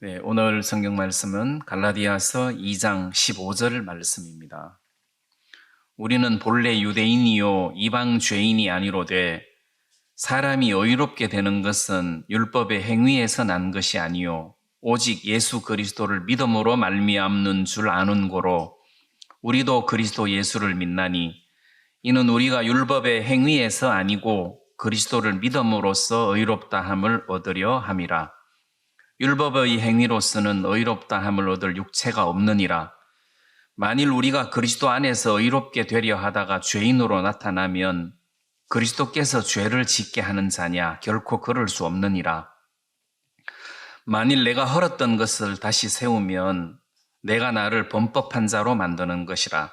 네, 오늘 성경 말씀은 갈라디아서 2장 15절 말씀입니다. 우리는 본래 유대인이요 이방 죄인이 아니로되 사람이 의롭게 되는 것은 율법의 행위에서 난 것이 아니요 오직 예수 그리스도를 믿음으로 말미암는 줄 아는 고로 우리도 그리스도 예수를 믿나니 이는 우리가 율법의 행위에서 아니고 그리스도를 믿음으로써 의롭다 함을 얻으려 함이라. 율법의 행위로서는 의롭다 함을 얻을 육체가 없느니라. 만일 우리가 그리스도 안에서 의롭게 되려 하다가 죄인으로 나타나면 그리스도께서 죄를 짓게 하는 자냐? 결코 그럴 수 없느니라. 만일 내가 헐었던 것을 다시 세우면 내가 나를 범법한 자로 만드는 것이라.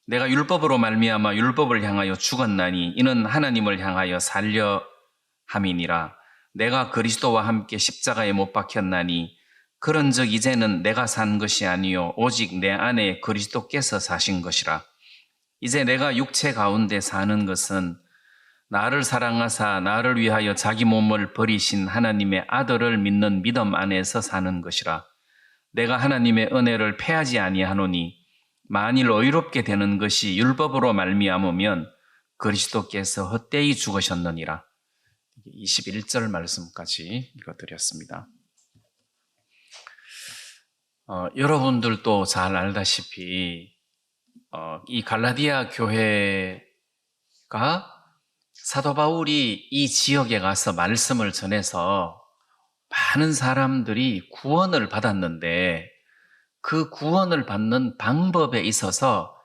내가 율법으로 말미암아 율법을 향하여 죽었나니 이는 하나님을 향하여 살려 함이니라. 내가 그리스도와 함께 십자가에 못 박혔나니 그런즉 이제는 내가 산 것이 아니요 오직 내 안에 그리스도께서 사신 것이라. 이제 내가 육체 가운데 사는 것은 나를 사랑하사 나를 위하여 자기 몸을 버리신 하나님의 아들을 믿는 믿음 안에서 사는 것이라. 내가 하나님의 은혜를 패하지 아니하노니 만일 의롭게 되는 것이 율법으로 말미암으면 그리스도께서 헛되이 죽으셨느니라. 21절 말씀까지 읽어드렸습니다. 여러분들도 잘 알다시피 이 갈라디아 교회가 사도 바울이 이 지역에 가서 말씀을 전해서 많은 사람들이 구원을 받았는데 그 구원을 받는 방법에 있어서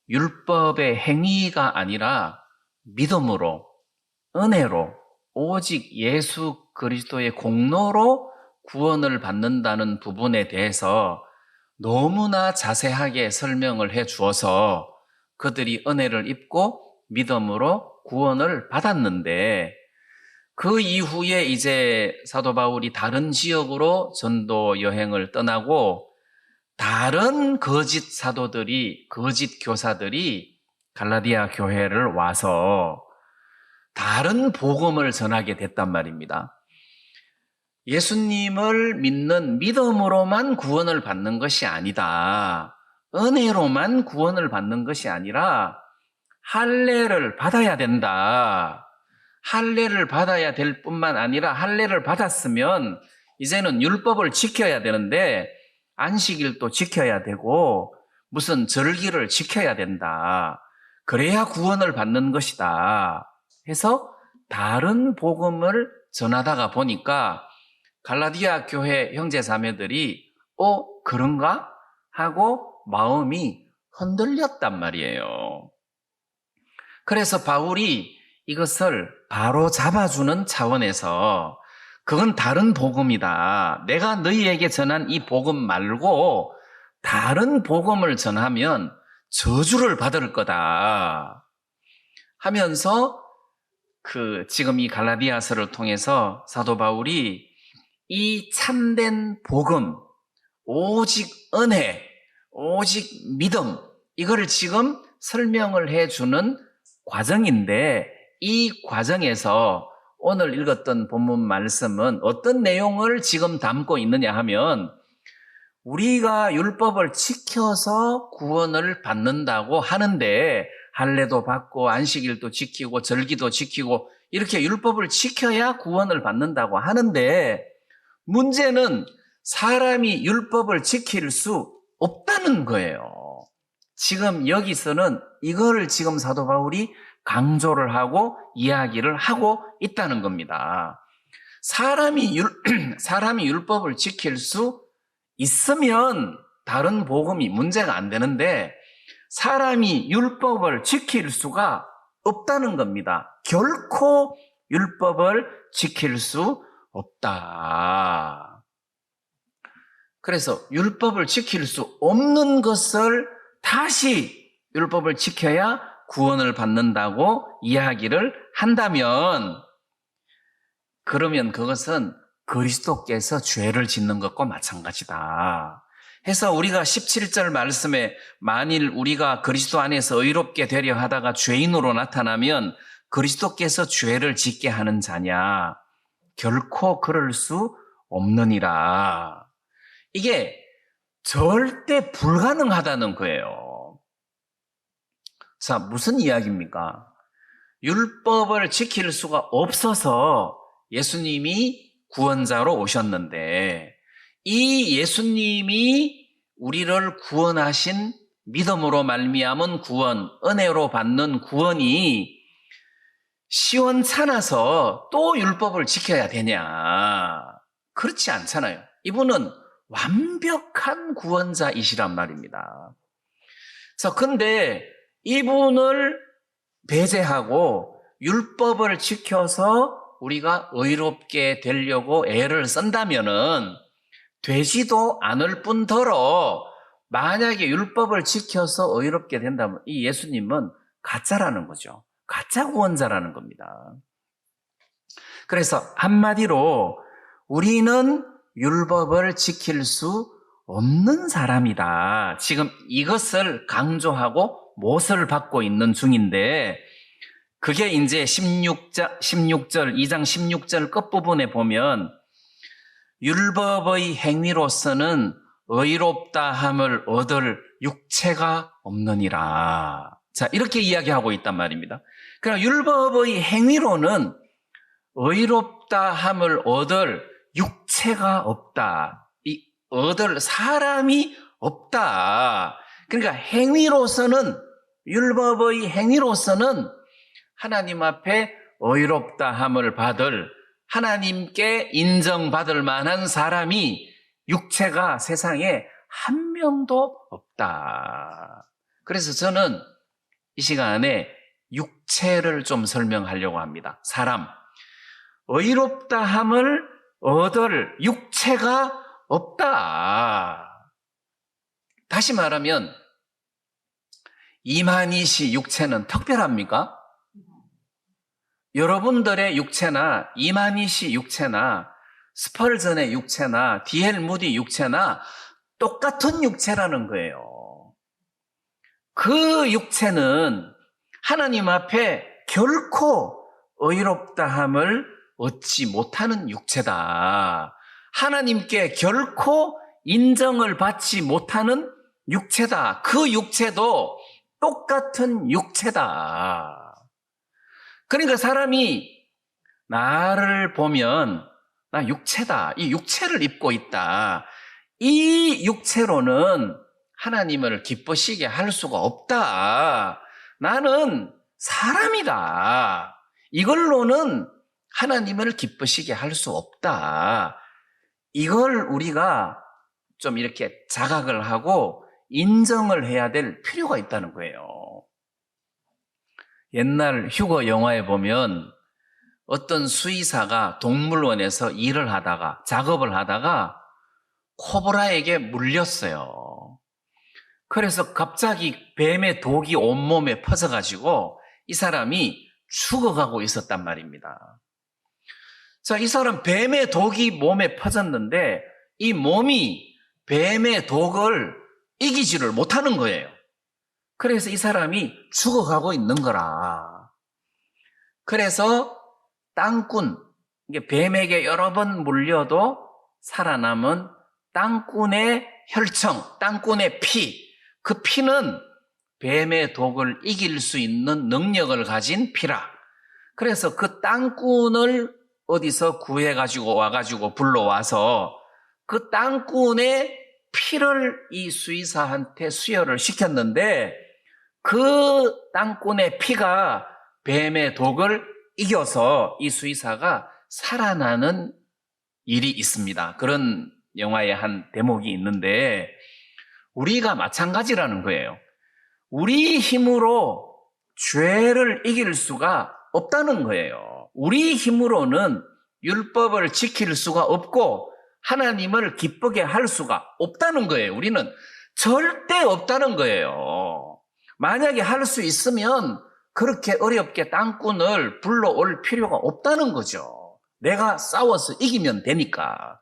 율법의 행위가 아니라 믿음으로, 은혜로, 오직 예수 그리스도의 공로로 구원을 받는다는 부분에 대해서 너무나 자세하게 설명을 해 주어서 그들이 은혜를 입고 믿음으로 구원을 받았는데 그 이후에 이제 사도 바울이 다른 지역으로 전도 여행을 떠나고 다른 거짓 사도들이, 거짓 교사들이 갈라디아 교회를 와서 다른 복음을 전하게 됐단 말입니다. 예수님을 믿는 믿음으로만 구원을 받는 것이 아니다. 은혜로만 구원을 받는 것이 아니라 할례를 받아야 된다. 할례를 받아야 될 뿐만 아니라 할례를 받았으면 이제는 율법을 지켜야 되는데 안식일도 지켜야 되고 무슨 절기를 지켜야 된다. 그래야 구원을 받는 것이다. 해서 다른 복음을 전하다가 보니까 갈라디아 교회 형제 자매들이 그런가? 하고 마음이 흔들렸단 말이에요. 그래서 바울이 이것을 바로 잡아주는 차원에서 그건 다른 복음이다. 내가 너희에게 전한 이 복음 말고 다른 복음을 전하면 저주를 받을 거다. 하면서 지금 이 갈라디아서를 통해서 사도 바울이 이 참된 복음, 오직 은혜, 오직 믿음, 이거를 지금 설명을 해주는 과정인데 이 과정에서 오늘 읽었던 본문 말씀은 어떤 내용을 지금 담고 있느냐 하면 우리가 율법을 지켜서 구원을 받는다고 하는데 할례도 받고 안식일도 지키고 절기도 지키고 이렇게 율법을 지켜야 구원을 받는다고 하는데 문제는 사람이 율법을 지킬 수 없다는 거예요. 지금 여기서는 이거를 지금 사도 바울이 강조를 하고 이야기를 하고 있다는 겁니다. 사람이 율법을 지킬 수 있으면 다른 복음이 문제가 안 되는데 사람이 율법을 지킬 수가 없다는 겁니다. 결코 율법을 지킬 수 없다. 그래서 율법을 지킬 수 없는 것을 다시 율법을 지켜야 구원을 받는다고 이야기를 한다면 그러면 그것은 그리스도께서 죄를 짓는 것과 마찬가지다. 해서 우리가 17절 말씀에 만일 우리가 그리스도 안에서 의롭게 되려 하다가 죄인으로 나타나면 그리스도께서 죄를 짓게 하는 자냐? 결코 그럴 수 없느니라. 이게 절대 불가능하다는 거예요. 자, 무슨 이야기입니까? 율법을 지킬 수가 없어서 예수님이 구원자로 오셨는데, 이 예수님이 우리를 구원하신 믿음으로 말미암은 구원, 은혜로 받는 구원이 시원찮아서 또 율법을 지켜야 되냐? 그렇지 않잖아요. 이분은 완벽한 구원자이시란 말입니다. 그래서 근데 이분을 배제하고 율법을 지켜서 우리가 의롭게 되려고 애를 쓴다면은 되지도 않을 뿐더러 만약에 율법을 지켜서 의롭게 된다면 이 예수님은 가짜라는 거죠. 가짜 구원자라는 겁니다. 그래서 한마디로 우리는 율법을 지킬 수 없는 사람이다. 지금 이것을 강조하고 못을 받고 있는 중인데, 그게 이제 2장 16절 끝부분에 보면 율법의 행위로서는 의롭다함을 얻을 육체가 없느니라. 자, 이렇게 이야기하고 있단 말입니다. 그러나 율법의 행위로는 의롭다함을 얻을 육체가 없다. 얻을 사람이 없다. 그러니까 행위로서는, 율법의 행위로서는 하나님 앞에 의롭다함을 받을, 하나님께 인정받을 만한 사람이 육체가 세상에 한 명도 없다. 그래서 저는 이 시간에 육체를 좀 설명하려고 합니다. 사람. 의롭다함을 얻을 육체가 없다. 다시 말하면 이만희 씨 육체는 특별합니까? 여러분들의 육체나 이만희 씨 육체나 스펄전의 육체나 D.L. 무디 육체나 똑같은 육체라는 거예요. 그 육체는 하나님 앞에 결코 의롭다함을 얻지 못하는 육체다. 하나님께 결코 인정을 받지 못하는 육체다. 그 육체도 똑같은 육체다. 그러니까 사람이 나를 보면 나 육체다. 이 육체를 입고 있다. 이 육체로는 하나님을 기쁘시게 할 수가 없다. 나는 사람이다. 이걸로는 하나님을 기쁘시게 할 수 없다. 이걸 우리가 좀 이렇게 자각을 하고 인정을 해야 될 필요가 있다는 거예요. 옛날 휴거 영화에 보면 어떤 수의사가 동물원에서 일을 하다가, 작업을 하다가 코브라에게 물렸어요. 그래서 갑자기 뱀의 독이 온몸에 퍼져가지고 이 사람이 죽어가고 있었단 말입니다. 자, 이 사람 뱀의 독이 몸에 퍼졌는데 이 몸이 뱀의 독을 이기지를 못하는 거예요. 그래서 이 사람이 죽어가고 있는 거라. 그래서 땅꾼, 이게 뱀에게 여러 번 물려도 살아남은 땅꾼의 혈청, 땅꾼의 피, 그 피는 뱀의 독을 이길 수 있는 능력을 가진 피라. 그래서 그 땅꾼을 어디서 구해가지고 와가지고 불러와서 그 땅꾼의 피를 이 수의사한테 수혈을 시켰는데 그 땅꾼의 피가 뱀의 독을 이겨서 이 수의사가 살아나는 일이 있습니다. 그런 영화의 한 대목이 있는데 우리가 마찬가지라는 거예요. 우리 힘으로 죄를 이길 수가 없다는 거예요. 우리 힘으로는 율법을 지킬 수가 없고 하나님을 기쁘게 할 수가 없다는 거예요. 우리는 절대 없다는 거예요. 만약에 할 수 있으면 그렇게 어렵게 땅꾼을 불러올 필요가 없다는 거죠. 내가 싸워서 이기면 되니까.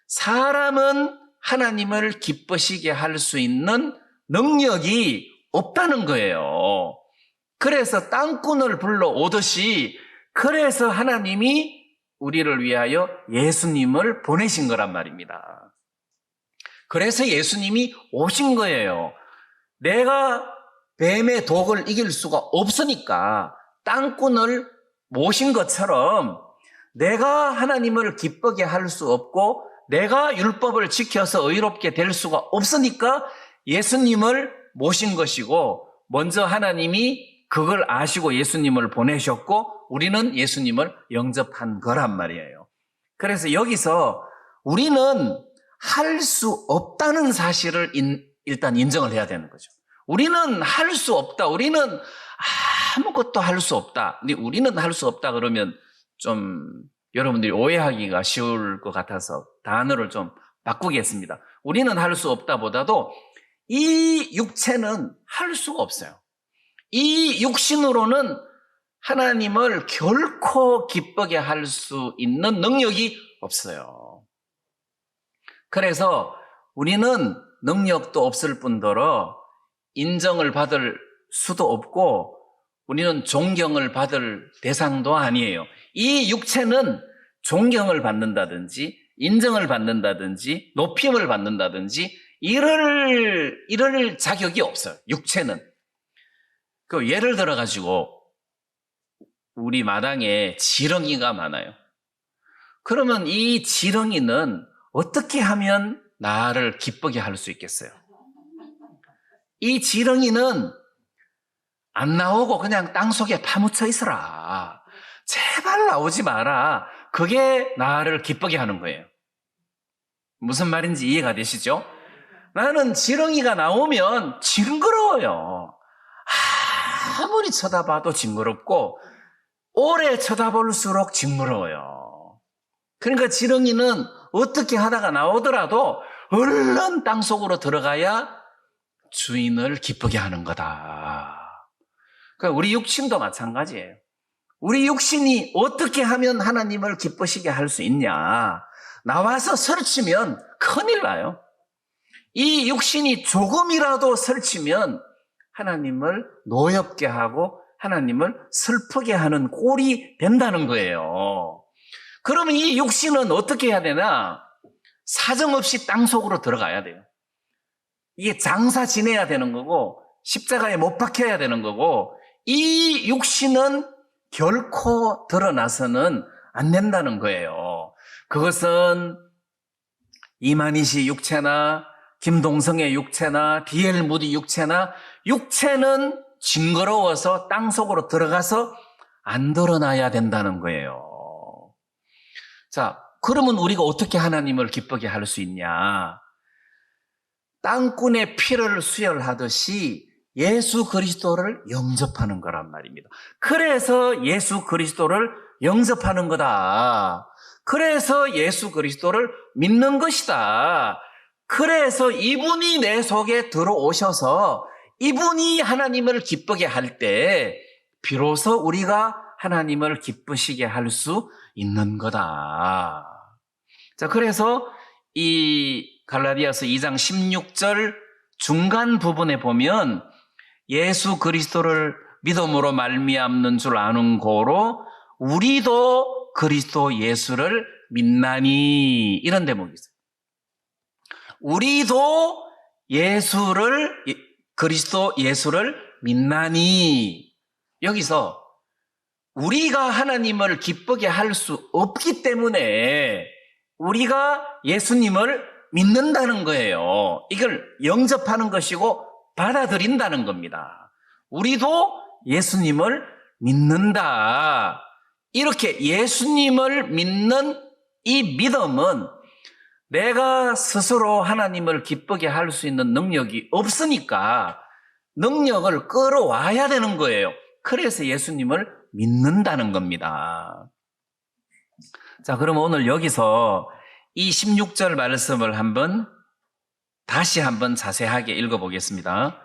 사람은 하나님을 기쁘시게 할 수 있는 능력이 없다는 거예요. 그래서 땅꾼을 불러오듯이 그래서 하나님이 우리를 위하여 예수님을 보내신 거란 말입니다. 그래서 예수님이 오신 거예요. 내가 뱀의 독을 이길 수가 없으니까 땅꾼을 모신 것처럼 내가 하나님을 기쁘게 할 수 없고 내가 율법을 지켜서 의롭게 될 수가 없으니까 예수님을 모신 것이고, 먼저 하나님이 그걸 아시고 예수님을 보내셨고 우리는 예수님을 영접한 거란 말이에요. 그래서 여기서 우리는 할 수 없다는 사실을 일단 인정을 해야 되는 거죠. 우리는 할 수 없다. 우리는 아무것도 할 수 없다. 근데 우리는 할 수 없다 그러면 좀 여러분들이 오해하기가 쉬울 것 같아서 단어를 좀 바꾸겠습니다. 우리는 할 수 없다보다도 이 육체는 할 수가 없어요. 이 육신으로는 하나님을 결코 기쁘게 할 수 있는 능력이 없어요. 그래서 우리는 능력도 없을 뿐더러 인정을 받을 수도 없고 우리는 존경을 받을 대상도 아니에요. 이 육체는 존경을 받는다든지 인정을 받는다든지 높임을 받는다든지 이럴 자격이 없어요. 육체는. 그 예를 들어 가지고 우리 마당에 지렁이가 많아요. 그러면 이 지렁이는 어떻게 하면 나를 기쁘게 할 수 있겠어요? 이 지렁이는 안 나오고 그냥 땅속에 파묻혀 있어라. 제발 나오지 마라. 그게 나를 기쁘게 하는 거예요. 무슨 말인지 이해가 되시죠? 나는 지렁이가 나오면 징그러워요. 아무리 쳐다봐도 징그럽고 오래 쳐다볼수록 징그러워요. 그러니까 지렁이는 어떻게 하다가 나오더라도 얼른 땅속으로 들어가야 주인을 기쁘게 하는 거다. 그러니까 우리 육신도 마찬가지예요. 우리 육신이 어떻게 하면 하나님을 기쁘시게 할 수 있냐. 나와서 설치면 큰일 나요. 이 육신이 조금이라도 설치면 하나님을 노엽게 하고 하나님을 슬프게 하는 꼴이 된다는 거예요. 그러면 이 육신은 어떻게 해야 되나? 사정없이 땅속으로 들어가야 돼요. 이게 장사 지내야 되는 거고 십자가에 못 박혀야 되는 거고, 이 육신은 결코 드러나서는 안 된다는 거예요. 그것은 이만희 씨 육체나 김동성의 육체나 D.L. 무디 육체는 징그러워서 땅속으로 들어가서 안 드러나야 된다는 거예요. 자, 그러면 우리가 어떻게 하나님을 기쁘게 할 수 있냐? 땅꾼의 피를 수혈하듯이 예수 그리스도를 영접하는 거란 말입니다. 그래서 예수 그리스도를 영접하는 거다. 그래서 예수 그리스도를 믿는 것이다. 그래서 이분이 내 속에 들어오셔서 이분이 하나님을 기쁘게 할 때 비로소 우리가 하나님을 기쁘시게 할 수 있는 거다. 자, 그래서 이 갈라디아서 2장 16절 중간 부분에 보면 예수 그리스도를 믿음으로 말미암는 줄 아는 고로 우리도 그리스도 예수를 믿나니, 이런 대목이 있어요. 우리도 그리스도 예수를 믿나니. 여기서 우리가 하나님을 기쁘게 할 수 없기 때문에 우리가 예수님을 믿는다는 거예요. 이걸 영접하는 것이고 받아들인다는 겁니다. 우리도 예수님을 믿는다. 이렇게 예수님을 믿는 이 믿음은 내가 스스로 하나님을 기쁘게 할 수 있는 능력이 없으니까 능력을 끌어와야 되는 거예요. 그래서 예수님을 믿는다는 겁니다. 자, 그럼 오늘 여기서 이 16절 말씀을 다시 한번 자세하게 읽어보겠습니다.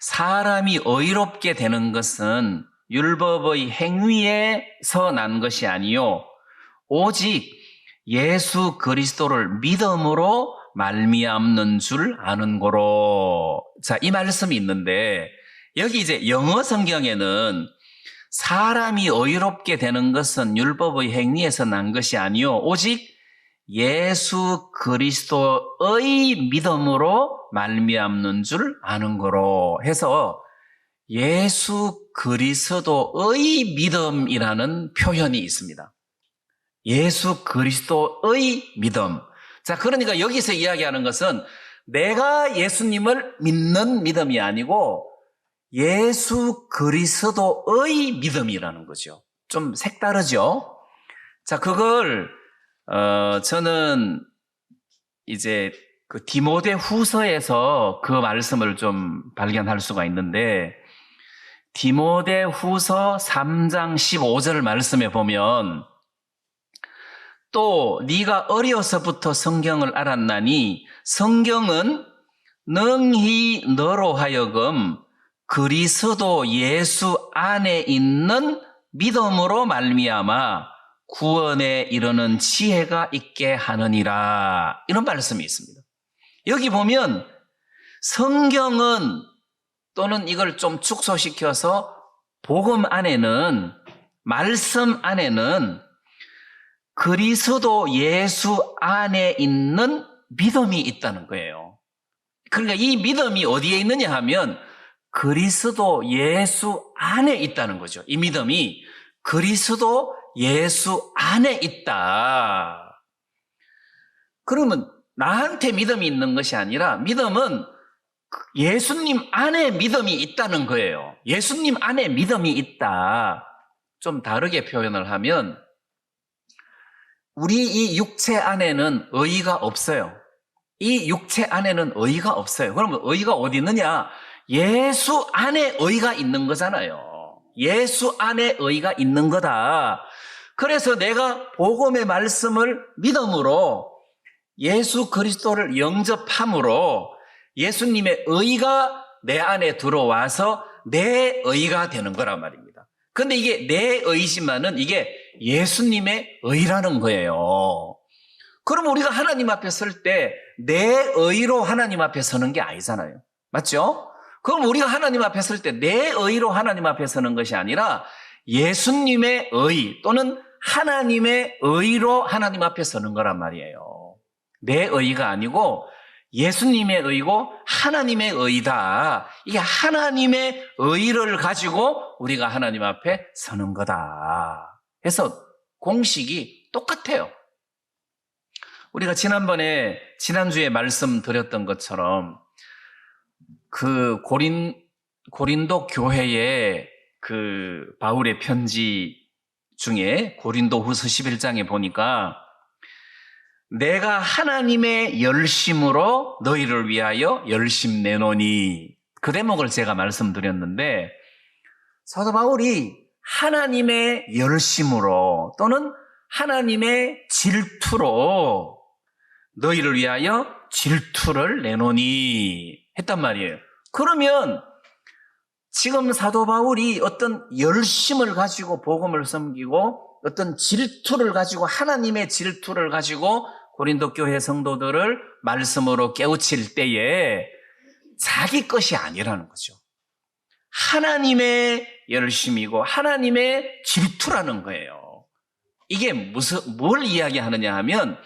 사람이 의롭게 되는 것은 율법의 행위에서 난 것이 아니요 오직 예수 그리스도를 믿음으로 말미암는 줄 아는 고로. 자, 이 말씀이 있는데 여기 이제 영어 성경에는 사람이 의롭게 되는 것은 율법의 행위에서 난 것이 아니요 오직 예수 그리스도의 믿음으로 말미암는 줄 아는 거로 해서 예수 그리스도의 믿음이라는 표현이 있습니다. 예수 그리스도의 믿음. 자, 그러니까 여기서 이야기하는 것은 내가 예수님을 믿는 믿음이 아니고 예수 그리스도의 믿음이라는 거죠. 좀 색다르죠? 자, 그걸 저는 이제 그 디모데 후서에서 그 말씀을 좀 발견할 수가 있는데, 디모데 후서 3장 15절 말씀에 보면, 또 네가 어려서부터 성경을 알았나니 성경은 능히 너로 하여금 그리스도 예수 안에 있는 믿음으로 말미암아 구원에 이르는 지혜가 있게 하느니라. 이런 말씀이 있습니다. 여기 보면 성경은, 또는 이걸 좀 축소시켜서 복음 안에는, 말씀 안에는 그리스도 예수 안에 있는 믿음이 있다는 거예요. 그러니까 이 믿음이 어디에 있느냐 하면 그리스도 예수 안에 있다는 거죠. 이 믿음이 그리스도 예수 안에 있다. 그러면 나한테 믿음이 있는 것이 아니라 믿음은 예수님 안에 믿음이 있다는 거예요. 예수님 안에 믿음이 있다. 좀 다르게 표현을 하면 우리 이 육체 안에는 의의가 없어요. 이 육체 안에는 의의가 없어요. 그러면 의의가 어디 있느냐? 예수 안에 의의가 있는 거잖아요. 예수 안에 의의가 있는 거다. 그래서 내가 복음의 말씀을 믿음으로 예수 그리스도를 영접함으로 예수님의 의의가 내 안에 들어와서 내 의의가 되는 거란 말입니다. 근데 이게 내 의지만은 이게 예수님의 의라는 거예요. 그럼 우리가 하나님 앞에 설 때 내 의로 하나님 앞에 서는 게 아니잖아요. 맞죠? 그럼 우리가 하나님 앞에 설 때 내 의로 하나님 앞에 서는 것이 아니라 예수님의 의 또는 하나님의 의로 하나님 앞에 서는 거란 말이에요. 내 의가 아니고 예수님의 의고 하나님의 의다. 이게 하나님의 의를 가지고 우리가 하나님 앞에 서는 거다. 그래서 공식이 똑같아요. 우리가 지난주에 말씀드렸던 것처럼 그 고린도 교회의 그 바울의 편지 중에 고린도 후서 11장에 보니까 내가 하나님의 열심으로 너희를 위하여 열심 내노니, 그 대목을 제가 말씀드렸는데, 사도 바울이 하나님의 열심으로 또는 하나님의 질투로 너희를 위하여 질투를 내노니 했단 말이에요. 그러면 지금 사도 바울이 어떤 열심을 가지고 복음을 섬기고 어떤 질투를 가지고, 하나님의 질투를 가지고 고린도 교회 성도들을 말씀으로 깨우칠 때에 자기 것이 아니라는 거죠. 하나님의 열심이고 하나님의 질투라는 거예요. 이게 뭘 이야기하느냐 하면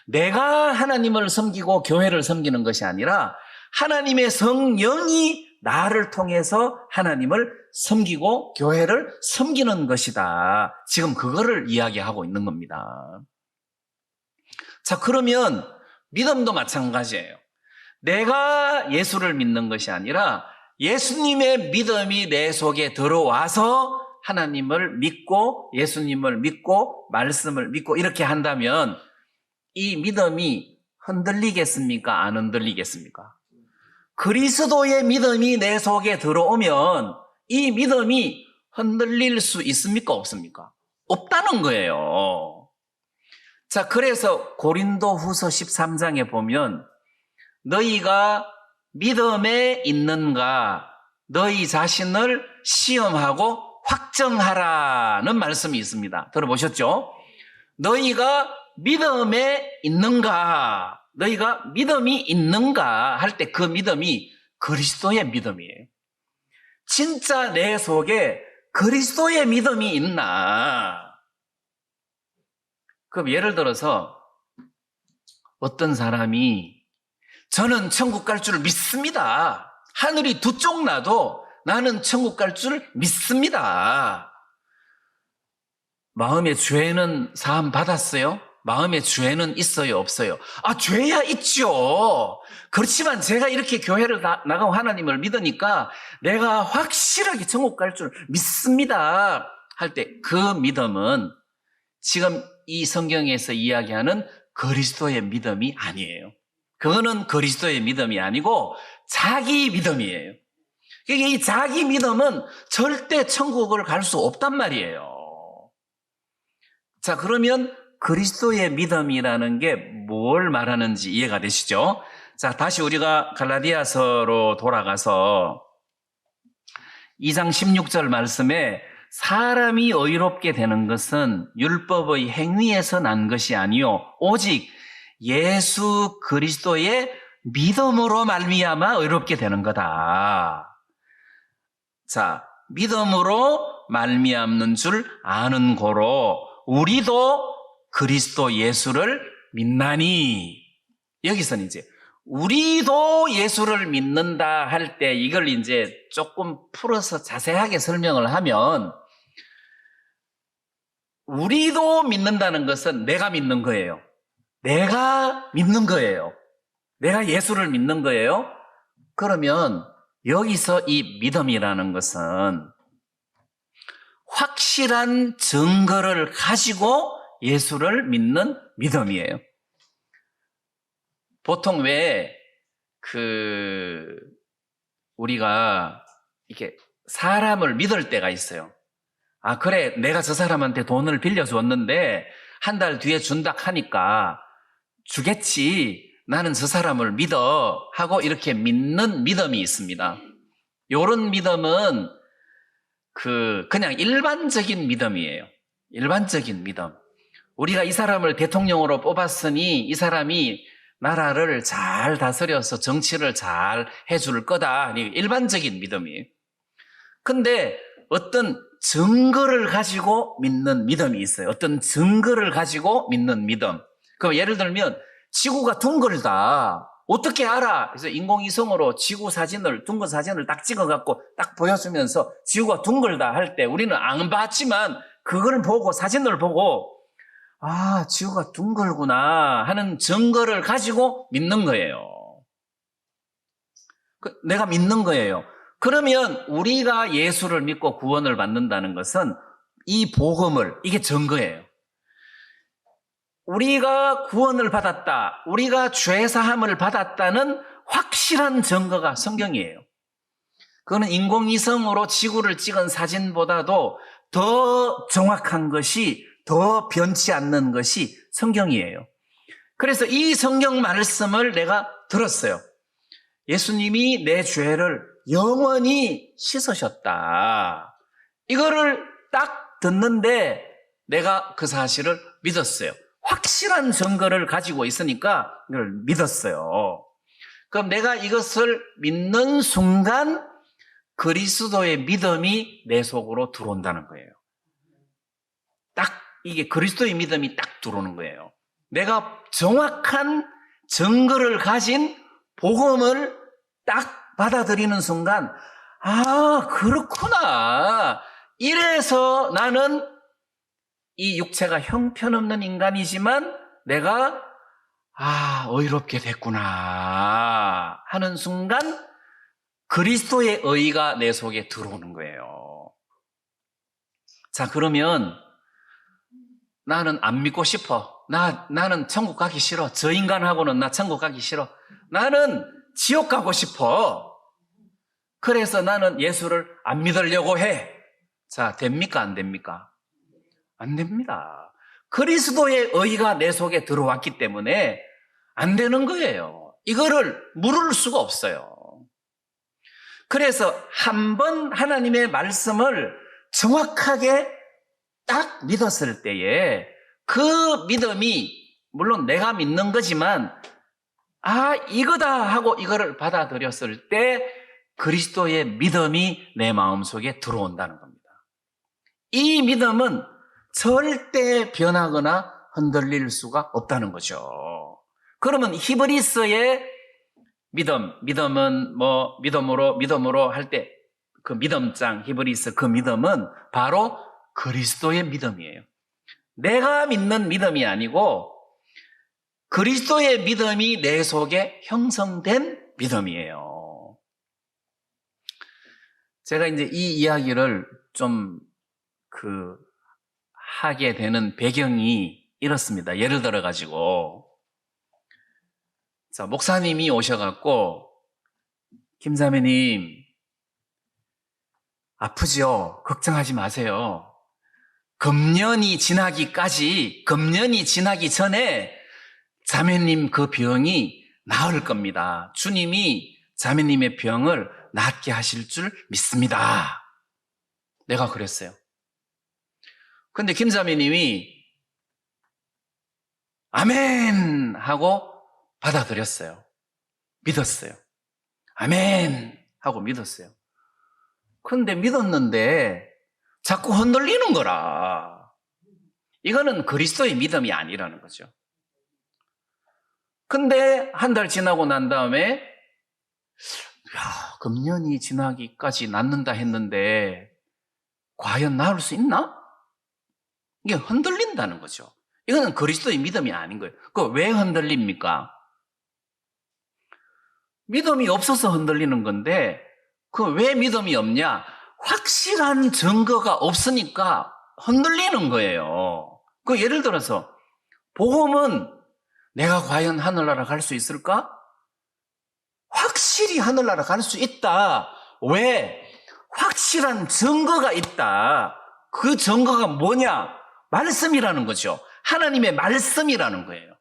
내가 하나님을 섬기고 교회를 섬기는 것이 아니라 하나님의 성령이 나를 통해서 하나님을 섬기고 교회를 섬기는 것이다. 지금 그거를 이야기하고 있는 겁니다. 자, 그러면 믿음도 마찬가지예요. 내가 예수를 믿는 것이 아니라 예수님의 믿음이 내 속에 들어와서 하나님을 믿고 예수님을 믿고 말씀을 믿고 이렇게 한다면 이 믿음이 흔들리겠습니까? 안 흔들리겠습니까? 그리스도의 믿음이 내 속에 들어오면 이 믿음이 흔들릴 수 있습니까? 없습니까? 없다는 거예요. 자, 그래서 고린도 후서 13장에 보면 너희가 믿음에 있는가 너희 자신을 시험하고 확정하라는 말씀이 있습니다. 들어보셨죠? 너희가 믿음에 있는가, 너희가 믿음이 있는가 할 때 그 믿음이 그리스도의 믿음이에요. 진짜 내 속에 그리스도의 믿음이 있나? 그럼 예를 들어서 어떤 사람이 저는 천국 갈 줄 믿습니다. 하늘이 두 쪽 나도 나는 천국 갈 줄 믿습니다. 마음의 죄는 사함 받았어요? 마음의 죄는 있어요, 없어요? 죄야 있죠. 그렇지만 제가 이렇게 교회를 나가고 하나님을 믿으니까 내가 확실하게 천국 갈 줄 믿습니다 할 때 그 믿음은 지금 이 성경에서 이야기하는 그리스도의 믿음이 아니에요. 그거는 그리스도의 믿음이 아니고 자기 믿음이에요. 이 자기 믿음은 절대 천국을 갈 수 없단 말이에요. 자, 그러면 그리스도의 믿음이라는 게 뭘 말하는지 이해가 되시죠? 자, 다시 우리가 갈라디아서로 돌아가서 2장 16절 말씀에 사람이 의롭게 되는 것은 율법의 행위에서 난 것이 아니요 오직 예수 그리스도의 믿음으로 말미암아 의롭게 되는 거다. 자, 믿음으로 말미암는 줄 아는 고로 우리도 그리스도 예수를 믿나니. 여기서는 이제 우리도 예수를 믿는다 할 때 이걸 이제 조금 풀어서 자세하게 설명을 하면 우리도 믿는다는 것은 내가 믿는 거예요. 내가 믿는 거예요. 내가 예수를 믿는 거예요. 그러면 여기서 이 믿음이라는 것은 확실한 증거를 가지고 예수를 믿는 믿음이에요. 보통 왜 우리가 이렇게 사람을 믿을 때가 있어요. 그래, 내가 저 사람한테 돈을 빌려줬는데 한 달 뒤에 준다 하니까 주겠지. 나는 저 사람을 믿어 하고 이렇게 믿는 믿음이 있습니다. 요런 믿음은 그냥 일반적인 믿음이에요. 일반적인 믿음. 우리가 이 사람을 대통령으로 뽑았으니 이 사람이 나라를 잘 다스려서 정치를 잘 해줄 거다. 일반적인 믿음이에요. 근데 어떤 증거를 가지고 믿는 믿음이 있어요. 어떤 증거를 가지고 믿는 믿음. 그럼 예를 들면 지구가 둥글다. 어떻게 알아? 그래서 인공위성으로 지구 사진을, 둥근 사진을 딱 찍어갖고 딱 보여주면서 지구가 둥글다 할 때 우리는 안 봤지만 그걸 보고, 사진을 보고 지구가 둥글구나 하는 증거를 가지고 믿는 거예요. 내가 믿는 거예요. 그러면 우리가 예수를 믿고 구원을 받는다는 것은 이 복음을, 이게 증거예요. 우리가 구원을 받았다, 우리가 죄사함을 받았다는 확실한 증거가 성경이에요. 그거는 인공위성으로 지구를 찍은 사진보다도 더 정확한 것이, 더 변치 않는 것이 성경이에요. 그래서 이 성경 말씀을 내가 들었어요. 예수님이 내 죄를 영원히 씻으셨다. 이거를 딱 듣는데 내가 그 사실을 믿었어요. 확실한 증거를 가지고 있으니까 이걸 믿었어요. 그럼 내가 이것을 믿는 순간 그리스도의 믿음이 내 속으로 들어온다는 거예요. 딱 이게 그리스도의 믿음이 딱 들어오는 거예요. 내가 정확한 증거를 가진 복음을 딱 받아들이는 순간 그렇구나. 이래서 나는 이 육체가 형편없는 인간이지만 내가 의롭게 됐구나 하는 순간 그리스도의 의가 내 속에 들어오는 거예요. 자, 그러면 나는 안 믿고 싶어. 나는 천국 가기 싫어. 저 인간하고는 나 천국 가기 싫어. 나는 지옥 가고 싶어. 그래서 나는 예수를 안 믿으려고 해. 자, 됩니까? 안 됩니까? 안 됩니다. 그리스도의 의가 내 속에 들어왔기 때문에 안 되는 거예요. 이거를 물을 수가 없어요. 그래서 한번 하나님의 말씀을 정확하게 딱 믿었을 때에 그 믿음이 물론 내가 믿는 거지만 이거다 하고 이거를 받아들였을 때 그리스도의 믿음이 내 마음속에 들어온다는 겁니다. 이 믿음은 절대 변하거나 흔들릴 수가 없다는 거죠. 그러면 히브리서의 믿음은 뭐 믿음으로 할 때 그 믿음장 히브리서 그 믿음은 바로 그리스도의 믿음이에요. 내가 믿는 믿음이 아니고 그리스도의 믿음이 내 속에 형성된 믿음이에요. 제가 이제 이 이야기를 좀 하게 되는 배경이 이렇습니다. 예를 들어 가지고 자, 목사님이 오셔갖고 김자매님 아프죠? 걱정하지 마세요. 금년이 지나기 전에 자매님 그 병이 나을 겁니다. 주님이 자매님의 병을 낫게 하실 줄 믿습니다. 내가 그랬어요. 근데 김자매님이 아멘 하고 받아들였어요. 믿었어요. 아멘 하고 믿었어요. 그런데 믿었는데 자꾸 흔들리는 거라. 이거는 그리스도의 믿음이 아니라는 거죠. 근데 한 달 지나고 난 다음에 금년이 지나기까지 낫는다 했는데 과연 나을 수 있나? 이게 흔들린다는 거죠. 이거는 그리스도의 믿음이 아닌 거예요. 왜 흔들립니까? 믿음이 없어서 흔들리는 건데 왜 믿음이 없냐? 확실한 증거가 없으니까 흔들리는 거예요. 예를 들어서 복음은 내가 과연 하늘나라 갈 수 있을까? 확실히 하늘나라 갈 수 있다. 왜? 확실한 증거가 있다. 그 증거가 뭐냐? 말씀이라는 거죠. 하나님의 말씀이라는 거예요.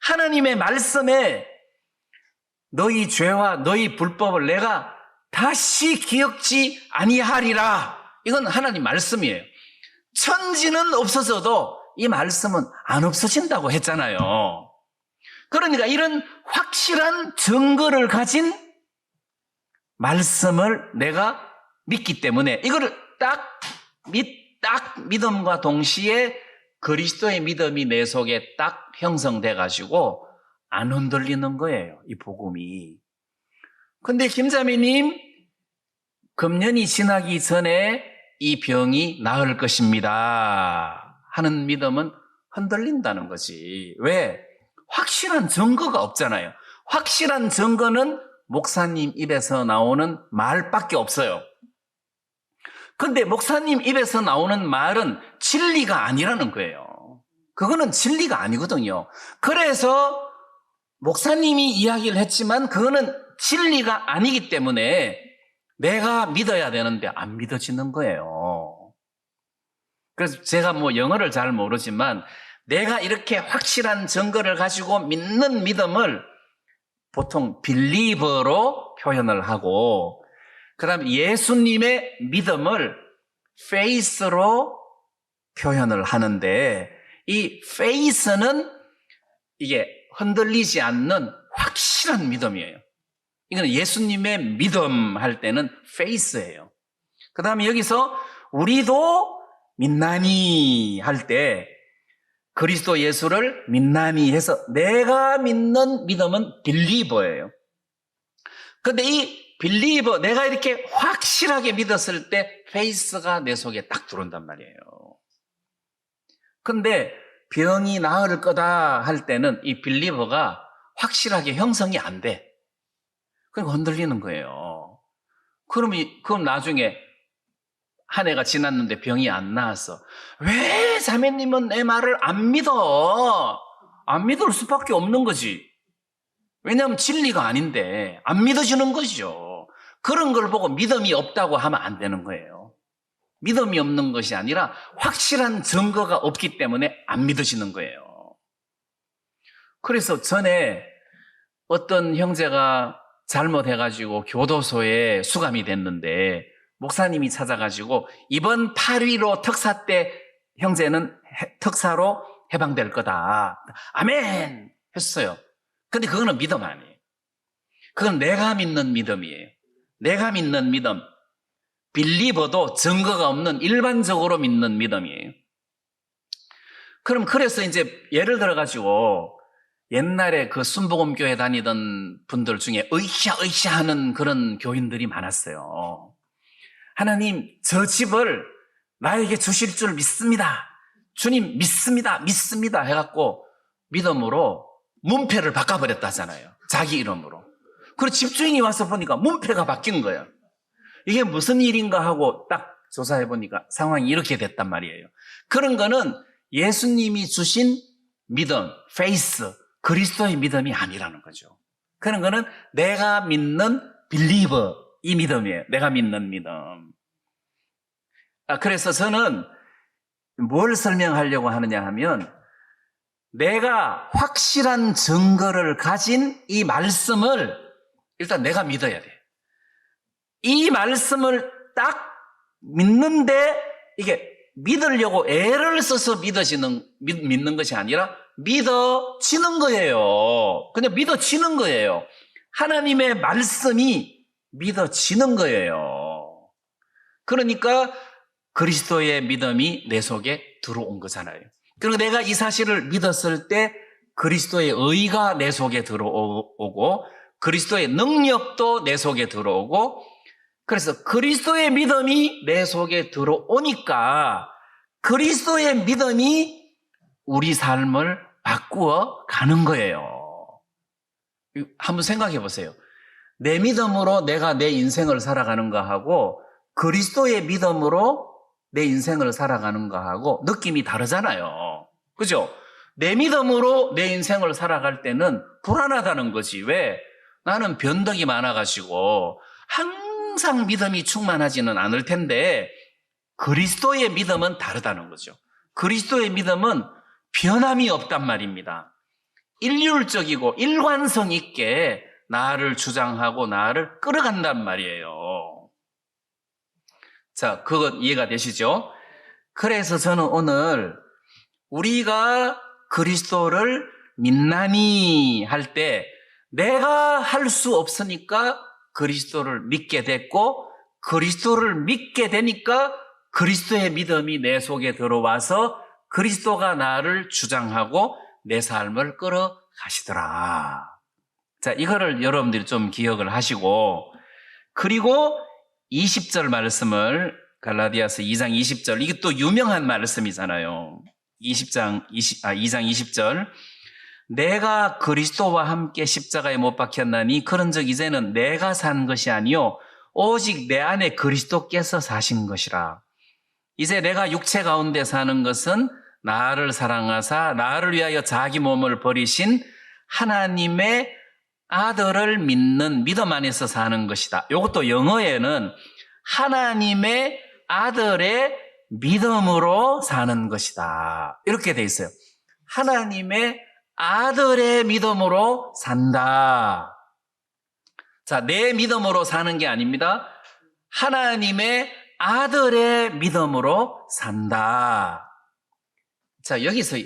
하나님의 말씀에 너희 죄와 너희 불법을 내가 다시 기억지 아니하리라. 이건 하나님 말씀이에요. 천지는 없어져도 이 말씀은 안 없어진다고 했잖아요. 그러니까 이런 확실한 증거를 가진 말씀을 내가 믿기 때문에 이거를 딱 믿음과 동시에 그리스도의 믿음이 내 속에 딱 형성돼 가지고 안 흔들리는 거예요. 이 복음이. 근데 김자매님 금년이 지나기 전에 이 병이 나을 것입니다 하는 믿음은 흔들린다는 거지. 왜? 확실한 증거가 없잖아요. 확실한 증거는 목사님 입에서 나오는 말밖에 없어요. 근데 목사님 입에서 나오는 말은 진리가 아니라는 거예요. 그거는 진리가 아니거든요. 그래서 목사님이 이야기를 했지만 그거는 진리가 아니기 때문에 내가 믿어야 되는데 안 믿어지는 거예요. 그래서 제가 영어를 잘 모르지만 내가 이렇게 확실한 증거를 가지고 믿는 믿음을 보통 believer로 표현을 하고 그 다음에 예수님의 믿음을 faith로 표현을 하는데 이 faith는 이게 흔들리지 않는 확실한 믿음이에요. 이거는 예수님의 믿음 할 때는 faith예요. 그 다음에 여기서 우리도 믿나니 할 때 그리스도 예수를 믿나니 해서 내가 믿는 믿음은 believer예요. 그런데 이 believer, 내가 이렇게 확실하게 믿었을 때 faith가 내 속에 딱 들어온단 말이에요. 그런데 병이 나을 거다 할 때는 이 believer가 확실하게 형성이 안 돼. 그러니까 흔들리는 거예요. 그럼 나중에 한 해가 지났는데 병이 안 나았어. 왜 자매님은 내 말을 안 믿어? 안 믿을 수밖에 없는 거지. 왜냐하면 진리가 아닌데 안 믿어지는 거죠. 그런 걸 보고 믿음이 없다고 하면 안 되는 거예요. 믿음이 없는 것이 아니라 확실한 증거가 없기 때문에 안 믿어지는 거예요. 그래서 전에 어떤 형제가 잘못해가지고 교도소에 수감이 됐는데 목사님이 찾아가지고 이번 8.15 특사 때 형제는 특사로 해방될 거다. 아멘! 했어요. 근데 그거는 믿음 아니에요. 그건 내가 믿는 믿음이에요. 내가 믿는 믿음. 빌리버도 증거가 없는 일반적으로 믿는 믿음이에요. 그래서 이제 예를 들어가지고 옛날에 그 순복음교회 다니던 분들 중에 으쌰으쌰 하는 그런 교인들이 많았어요. 하나님, 저 집을 나에게 주실 줄 믿습니다. 주님 믿습니다. 믿습니다. 해갖고 믿음으로 문패를 바꿔버렸다잖아요. 자기 이름으로. 그리고 집주인이 와서 보니까 문패가 바뀐 거예요. 이게 무슨 일인가 하고 딱 조사해보니까 상황이 이렇게 됐단 말이에요. 그런 거는 예수님이 주신 믿음, 페이스, 그리스도의 믿음이 아니라는 거죠. 그런 거는 내가 믿는 빌리버, 이 믿음이에요. 내가 믿는 믿음. 그래서 저는 뭘 설명하려고 하느냐 하면 내가 확실한 증거를 가진 이 말씀을 일단 내가 믿어야 돼. 이 말씀을 딱 믿는데 이게 믿으려고 애를 써서 믿는 것이 아니라 믿어지는 거예요. 그냥 믿어지는 거예요. 하나님의 말씀이 믿어지는 거예요. 그러니까 그리스도의 믿음이 내 속에 들어온 거잖아요. 그리고 내가 이 사실을 믿었을 때 그리스도의 의가 내 속에 들어오고 그리스도의 능력도 내 속에 들어오고 그래서 그리스도의 믿음이 내 속에 들어오니까 그리스도의 믿음이 우리 삶을 바꾸어 가는 거예요. 한번 생각해 보세요. 내 믿음으로 내가 내 인생을 살아가는가 하고 그리스도의 믿음으로 내 인생을 살아가는가 하고 느낌이 다르잖아요. 그죠? 내 믿음으로 내 인생을 살아갈 때는 불안하다는 거지. 왜? 나는 변덕이 많아가지고 항상 믿음이 충만하지는 않을 텐데 그리스도의 믿음은 다르다는 거죠. 그리스도의 믿음은 변함이 없단 말입니다. 일률적이고 일관성 있게 나를 주장하고 나를 끌어간단 말이에요. 자, 그것 이해가 되시죠? 그래서 저는 오늘 우리가 그리스도를 믿나니 할 때 내가 할 수 없으니까 그리스도를 믿게 됐고 그리스도를 믿게 되니까 그리스도의 믿음이 내 속에 들어와서 그리스도가 나를 주장하고 내 삶을 끌어가시더라. 자, 이거를 여러분들이 좀 기억을 하시고 그리고 20절 말씀을 갈라디아서 2장 20절 이게 또 유명한 말씀이잖아요. 2장 20절 내가 그리스도와 함께 십자가에 못 박혔나니 그런즉 이제는 내가 산 것이 아니요 오직 내 안에 그리스도께서 사신 것이라. 이제 내가 육체 가운데 사는 것은 나를 사랑하사 나를 위하여 자기 몸을 버리신 하나님의 아들을 믿는 믿음 안에서 사는 것이다. 이것도 영어에는 하나님의 아들의 믿음으로 사는 것이다. 이렇게 돼 있어요. 하나님의 아들의 믿음으로 산다. 자, 내 믿음으로 사는 게 아닙니다. 하나님의 아들의 믿음으로 산다. 자, 여기서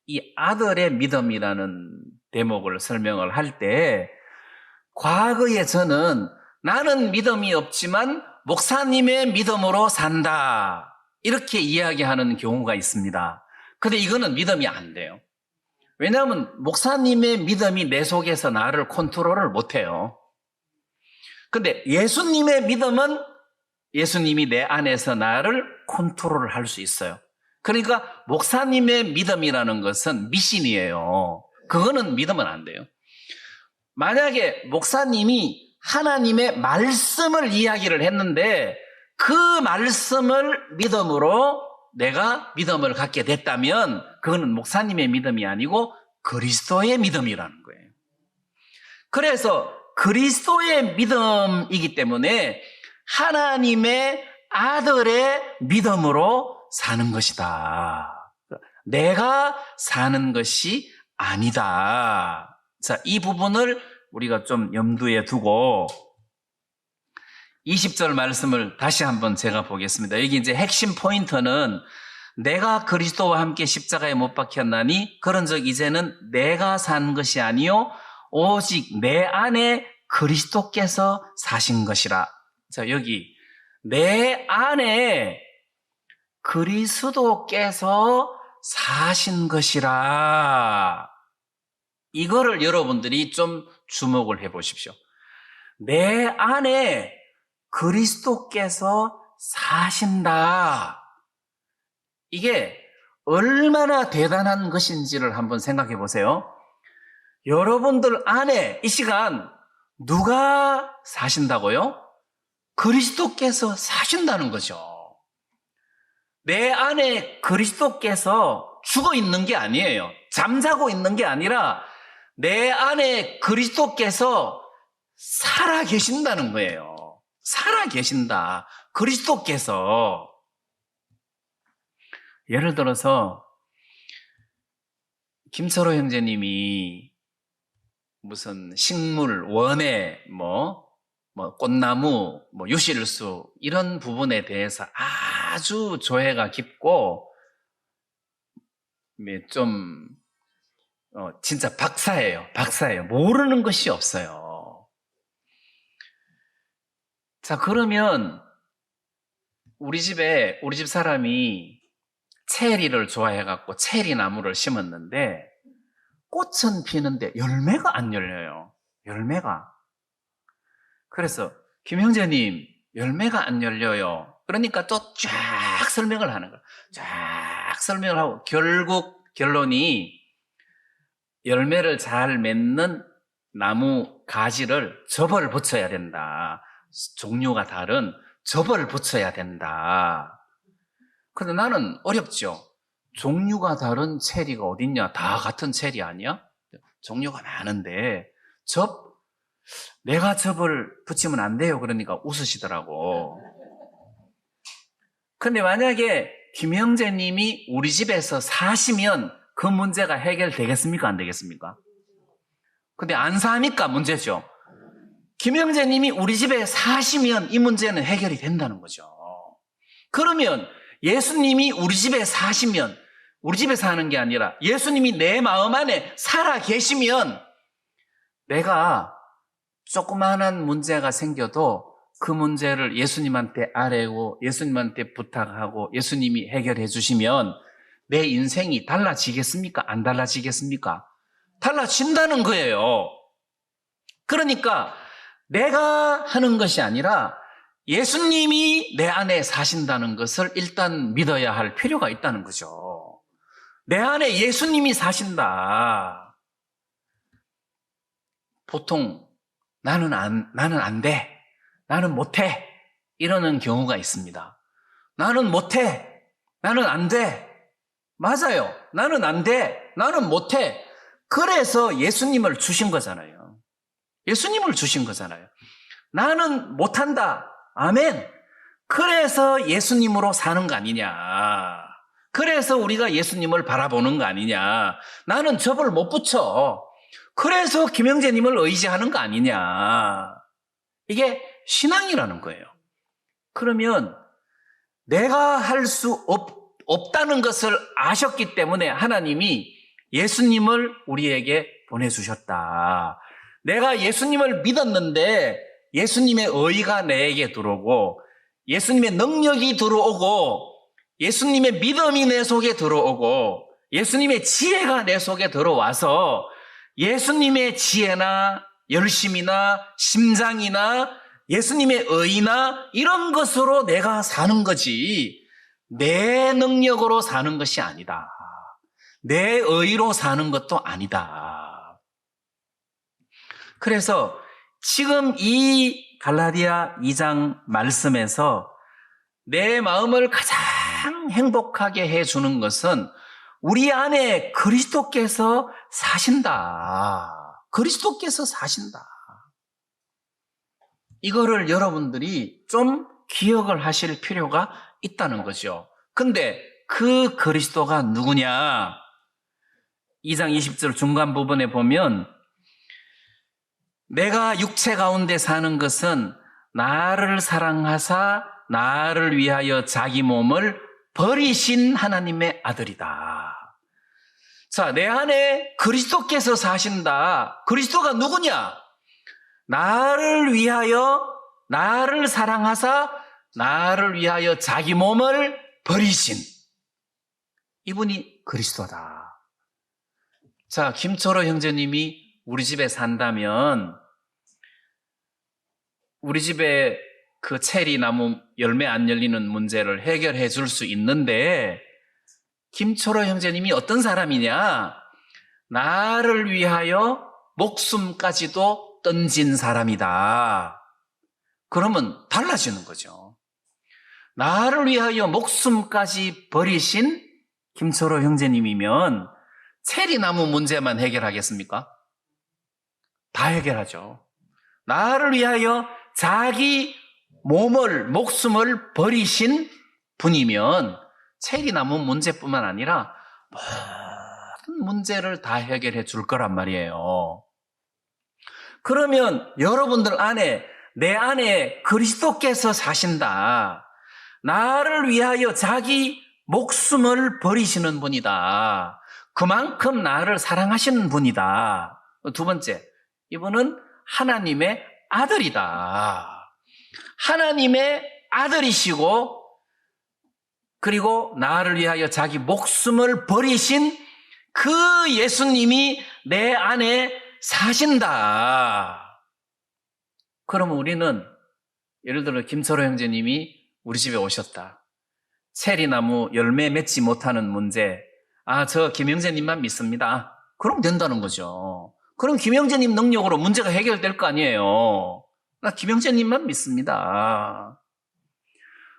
이 아들의 믿음이라는 대목을 설명을 할 때 과거에 저는 나는 믿음이 없지만 목사님의 믿음으로 산다. 이렇게 이야기하는 경우가 있습니다. 근데 이거는 믿음이 안 돼요. 왜냐하면 목사님의 믿음이 내 속에서 나를 컨트롤을 못해요. 근데 예수님의 믿음은 예수님이 내 안에서 나를 컨트롤을 할 수 있어요. 그러니까 목사님의 믿음이라는 것은 미신이에요. 그거는 믿으면 안 돼요. 만약에 목사님이 하나님의 말씀을 이야기를 했는데 그 말씀을 믿음으로 내가 믿음을 갖게 됐다면 그거는 목사님의 믿음이 아니고 그리스도의 믿음이라는 거예요. 그래서 그리스도의 믿음이기 때문에 하나님의 아들의 믿음으로 사는 것이다. 내가 사는 것이 아니다. 자, 이 부분을 우리가 좀 염두에 두고 20절 말씀을 다시 한번 제가 보겠습니다. 여기 이제 핵심 포인트는 내가 그리스도와 함께 십자가에 못 박혔나니 그런즉 이제는 내가 산 것이 아니요 오직 내 안에 그리스도께서 사신 것이라. 자, 여기 내 안에 그리스도께서 사신 것이라. 이거를 여러분들이 좀 주목을 해 보십시오. 내 안에 그리스도께서 사신다. 이게 얼마나 대단한 것인지를 한번 생각해 보세요. 여러분들 안에 이 시간 누가 사신다고요? 그리스도께서 사신다는 거죠. 내 안에 그리스도께서 죽어 있는 게 아니에요. 잠자고 있는 게 아니라 내 안에 그리스도께서 살아 계신다는 거예요. 살아 계신다. 그리스도께서. 예를 들어서 김철호 형제님이 무슨 식물, 원예, 꽃나무, 유실수 이런 부분에 대해서 아주 조예가 깊고 좀 진짜 박사예요. 모르는 것이 없어요. 자, 그러면 우리 집 사람이 체리를 좋아해갖고 체리 나무를 심었는데 꽃은 피는데 열매가 안 열려요. 열매가. 그래서 김 형제님 열매가 안 열려요. 그러니까 또 쫙 설명을 하는 거예요. 쫙 설명을 하고 결국 결론이 열매를 잘 맺는 나무 가지를 접을 붙여야 된다. 종류가 다른 접을 붙여야 된다. 근데 나는 어렵죠. 종류가 다른 체리가 어딨냐? 다 같은 체리 아니야? 종류가 많은데 내가 접을 붙이면 안 돼요. 그러니까 웃으시더라고. 근데 만약에 김형제님이 우리 집에서 사시면 그 문제가 해결되겠습니까? 안 되겠습니까? 근데 안 사니까 문제죠. 김형제님이 우리 집에 사시면 이 문제는 해결이 된다는 거죠. 그러면 예수님이 우리 집에 사시면, 우리 집에 사는 게 아니라 예수님이 내 마음 안에 살아 계시면 내가 조그마한 문제가 생겨도 그 문제를 예수님한테 아뢰고 예수님한테 부탁하고 예수님이 해결해 주시면 내 인생이 달라지겠습니까? 안 달라지겠습니까? 달라진다는 거예요. 그러니까 내가 하는 것이 아니라 예수님이 내 안에 사신다는 것을 일단 믿어야 할 필요가 있다는 거죠. 내 안에 예수님이 사신다. 보통 나는 안 돼. 나는 못해. 이러는 경우가 있습니다. 나는 못해. 나는 안 돼. 맞아요. 나는 안 돼. 나는 못해. 그래서 예수님을 주신 거잖아요. 예수님을 주신 거잖아요. 나는 못한다. 아멘. 그래서 예수님으로 사는 거 아니냐. 그래서 우리가 예수님을 바라보는 거 아니냐. 나는 접을 못 붙여. 그래서 김형제님을 의지하는 거 아니냐. 이게 신앙이라는 거예요. 그러면 내가 할 수 없다는 것을 아셨기 때문에 하나님이 예수님을 우리에게 보내주셨다. 내가 예수님을 믿었는데 예수님의 의가 내게 들어오고 예수님의 능력이 들어오고 예수님의 믿음이 내 속에 들어오고 예수님의 지혜가 내 속에 들어와서 예수님의 지혜나 열심이나 심장이나 예수님의 의나 이런 것으로 내가 사는 거지 내 능력으로 사는 것이 아니다. 내 의로 사는 것도 아니다. 그래서 지금 이 갈라디아 2장 말씀에서 내 마음을 가장 행복하게 해주는 것은 우리 안에 그리스도께서 사신다. 그리스도께서 사신다. 이거를 여러분들이 좀 기억을 하실 필요가 있다는 거죠. 근데 그 그리스도가 누구냐? 2장 20절 중간 부분에 보면 내가 육체 가운데 사는 것은 나를 사랑하사 나를 위하여 자기 몸을 버리신 하나님의 아들이다. 자, 내 안에 그리스도께서 사신다. 그리스도가 누구냐? 나를 위하여, 나를 사랑하사 나를 위하여 자기 몸을 버리신 이분이 그리스도다. 자, 김철호 형제님이 우리 집에 산다면 우리 집에 그 체리 나무 열매 안 열리는 문제를 해결해 줄 수 있는데, 김철호 형제님이 어떤 사람이냐? 나를 위하여 목숨까지도 던진 사람이다. 그러면 달라지는 거죠. 나를 위하여 목숨까지 버리신 김철호 형제님이면 체리나무 문제만 해결하겠습니까? 다 해결하죠. 나를 위하여 자기 목숨을 버리신 분이면 체리나무 문제뿐만 아니라 모든 문제를 다 해결해 줄 거란 말이에요. 그러면 여러분들 안에, 내 안에 그리스도께서 사신다. 나를 위하여 자기 목숨을 버리시는 분이다. 그만큼 나를 사랑하시는 분이다. 두 번째, 이분은 하나님의 아들이다. 하나님의 아들이시고, 그리고 나를 위하여 자기 목숨을 버리신 그 예수님이 내 안에 사신다. 그러면 우리는, 예를 들어 김철호 형제님이 우리 집에 오셨다. 체리나무 열매 맺지 못하는 문제, 저 김형제님만 믿습니다. 그럼 된다는 거죠. 그럼 김형제님 능력으로 문제가 해결될 거 아니에요. 나 김형제님만 믿습니다.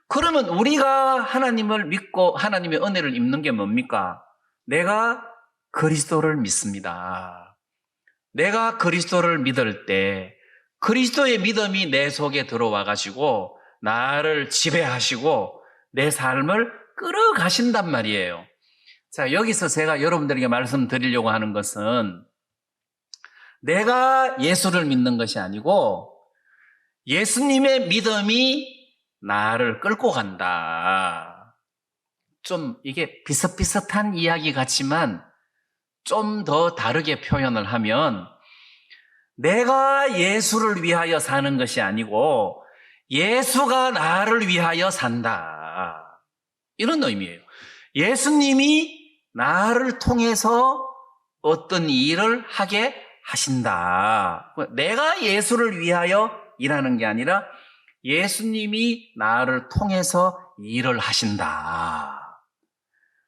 그러면 우리가 하나님을 믿고 하나님의 은혜를 입는 게 뭡니까? 내가 그리스도를 믿습니다. 내가 그리스도를 믿을 때 그리스도의 믿음이 내 속에 들어와 가지고 나를 지배하시고 내 삶을 끌어가신단 말이에요. 자, 여기서 제가 여러분들에게 말씀드리려고 하는 것은 내가 예수를 믿는 것이 아니고 예수님의 믿음이 나를 끌고 간다. 좀 이게 비슷비슷한 이야기 같지만 좀 더 다르게 표현을 하면 내가 예수를 위하여 사는 것이 아니고 예수가 나를 위하여 산다. 이런 의미예요. 예수님이 나를 통해서 어떤 일을 하게 하신다. 내가 예수를 위하여 일하는 게 아니라 예수님이 나를 통해서 일을 하신다.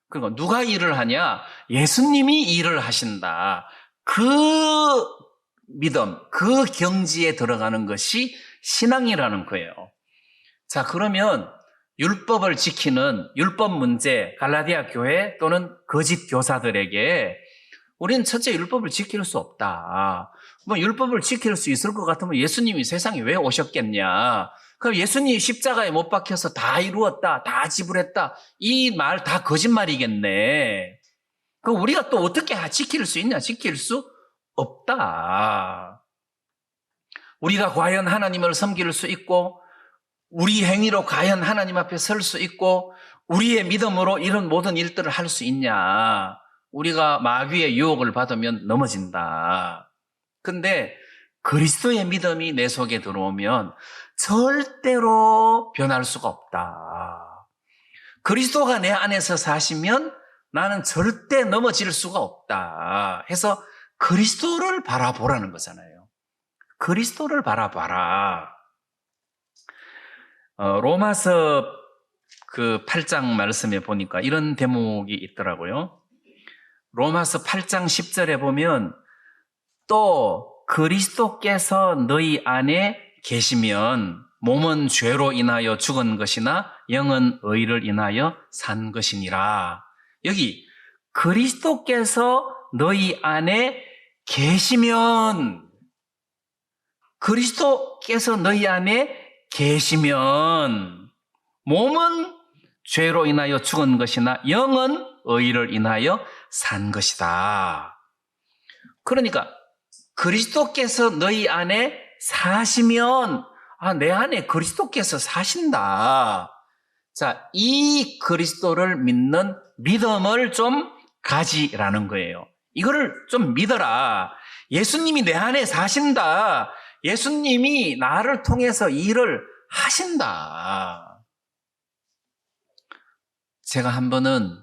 그리고 누가 일을 하냐? 예수님이 일을 하신다. 그 믿음, 그 경지에 들어가는 것이 신앙이라는 거예요. 자, 그러면 율법을 지키는 율법 문제, 갈라디아 교회 또는 거짓 교사들에게 우리는 첫째 율법을 지킬 수 없다. 뭐 율법을 지킬 수 있을 것 같으면 예수님이 세상에 왜 오셨겠냐? 그럼 예수님이 십자가에 못 박혀서 다 이루었다, 다 지불했다, 이 말 다 거짓말이겠네. 그럼 우리가 또 어떻게 지킬 수 있냐? 지킬 수 없다. 우리가 과연 하나님을 섬길 수 있고 우리 행위로 과연 하나님 앞에 설 수 있고 우리의 믿음으로 이런 모든 일들을 할 수 있냐? 우리가 마귀의 유혹을 받으면 넘어진다. 근데 그리스도의 믿음이 내 속에 들어오면 절대로 변할 수가 없다. 그리스도가 내 안에서 사시면 나는 절대 넘어질 수가 없다. 해서 그리스도를 바라보라는 거잖아요. 그리스도를 바라봐라. 로마서 그 8장 말씀에 보니까 이런 대목이 있더라고요. 로마서 8장 10절에 보면 또 그리스도께서 너희 안에 계시면 몸은 죄로 인하여 죽은 것이나 영은 의를 인하여 산 것이니라. 여기 그리스도께서 너희 안에 계시면, 그리스도께서 너희 안에 계시면 몸은 죄로 인하여 죽은 것이나 영은 의를 인하여 산 것이다. 그러니까 그리스도께서 너희 안에 사시면 내 안에 그리스도께서 사신다. 자, 이 그리스도를 믿는 믿음을 좀 가지라는 거예요. 이거를 좀 믿어라. 예수님이 내 안에 사신다. 예수님이 나를 통해서 일을 하신다. 제가 한 번은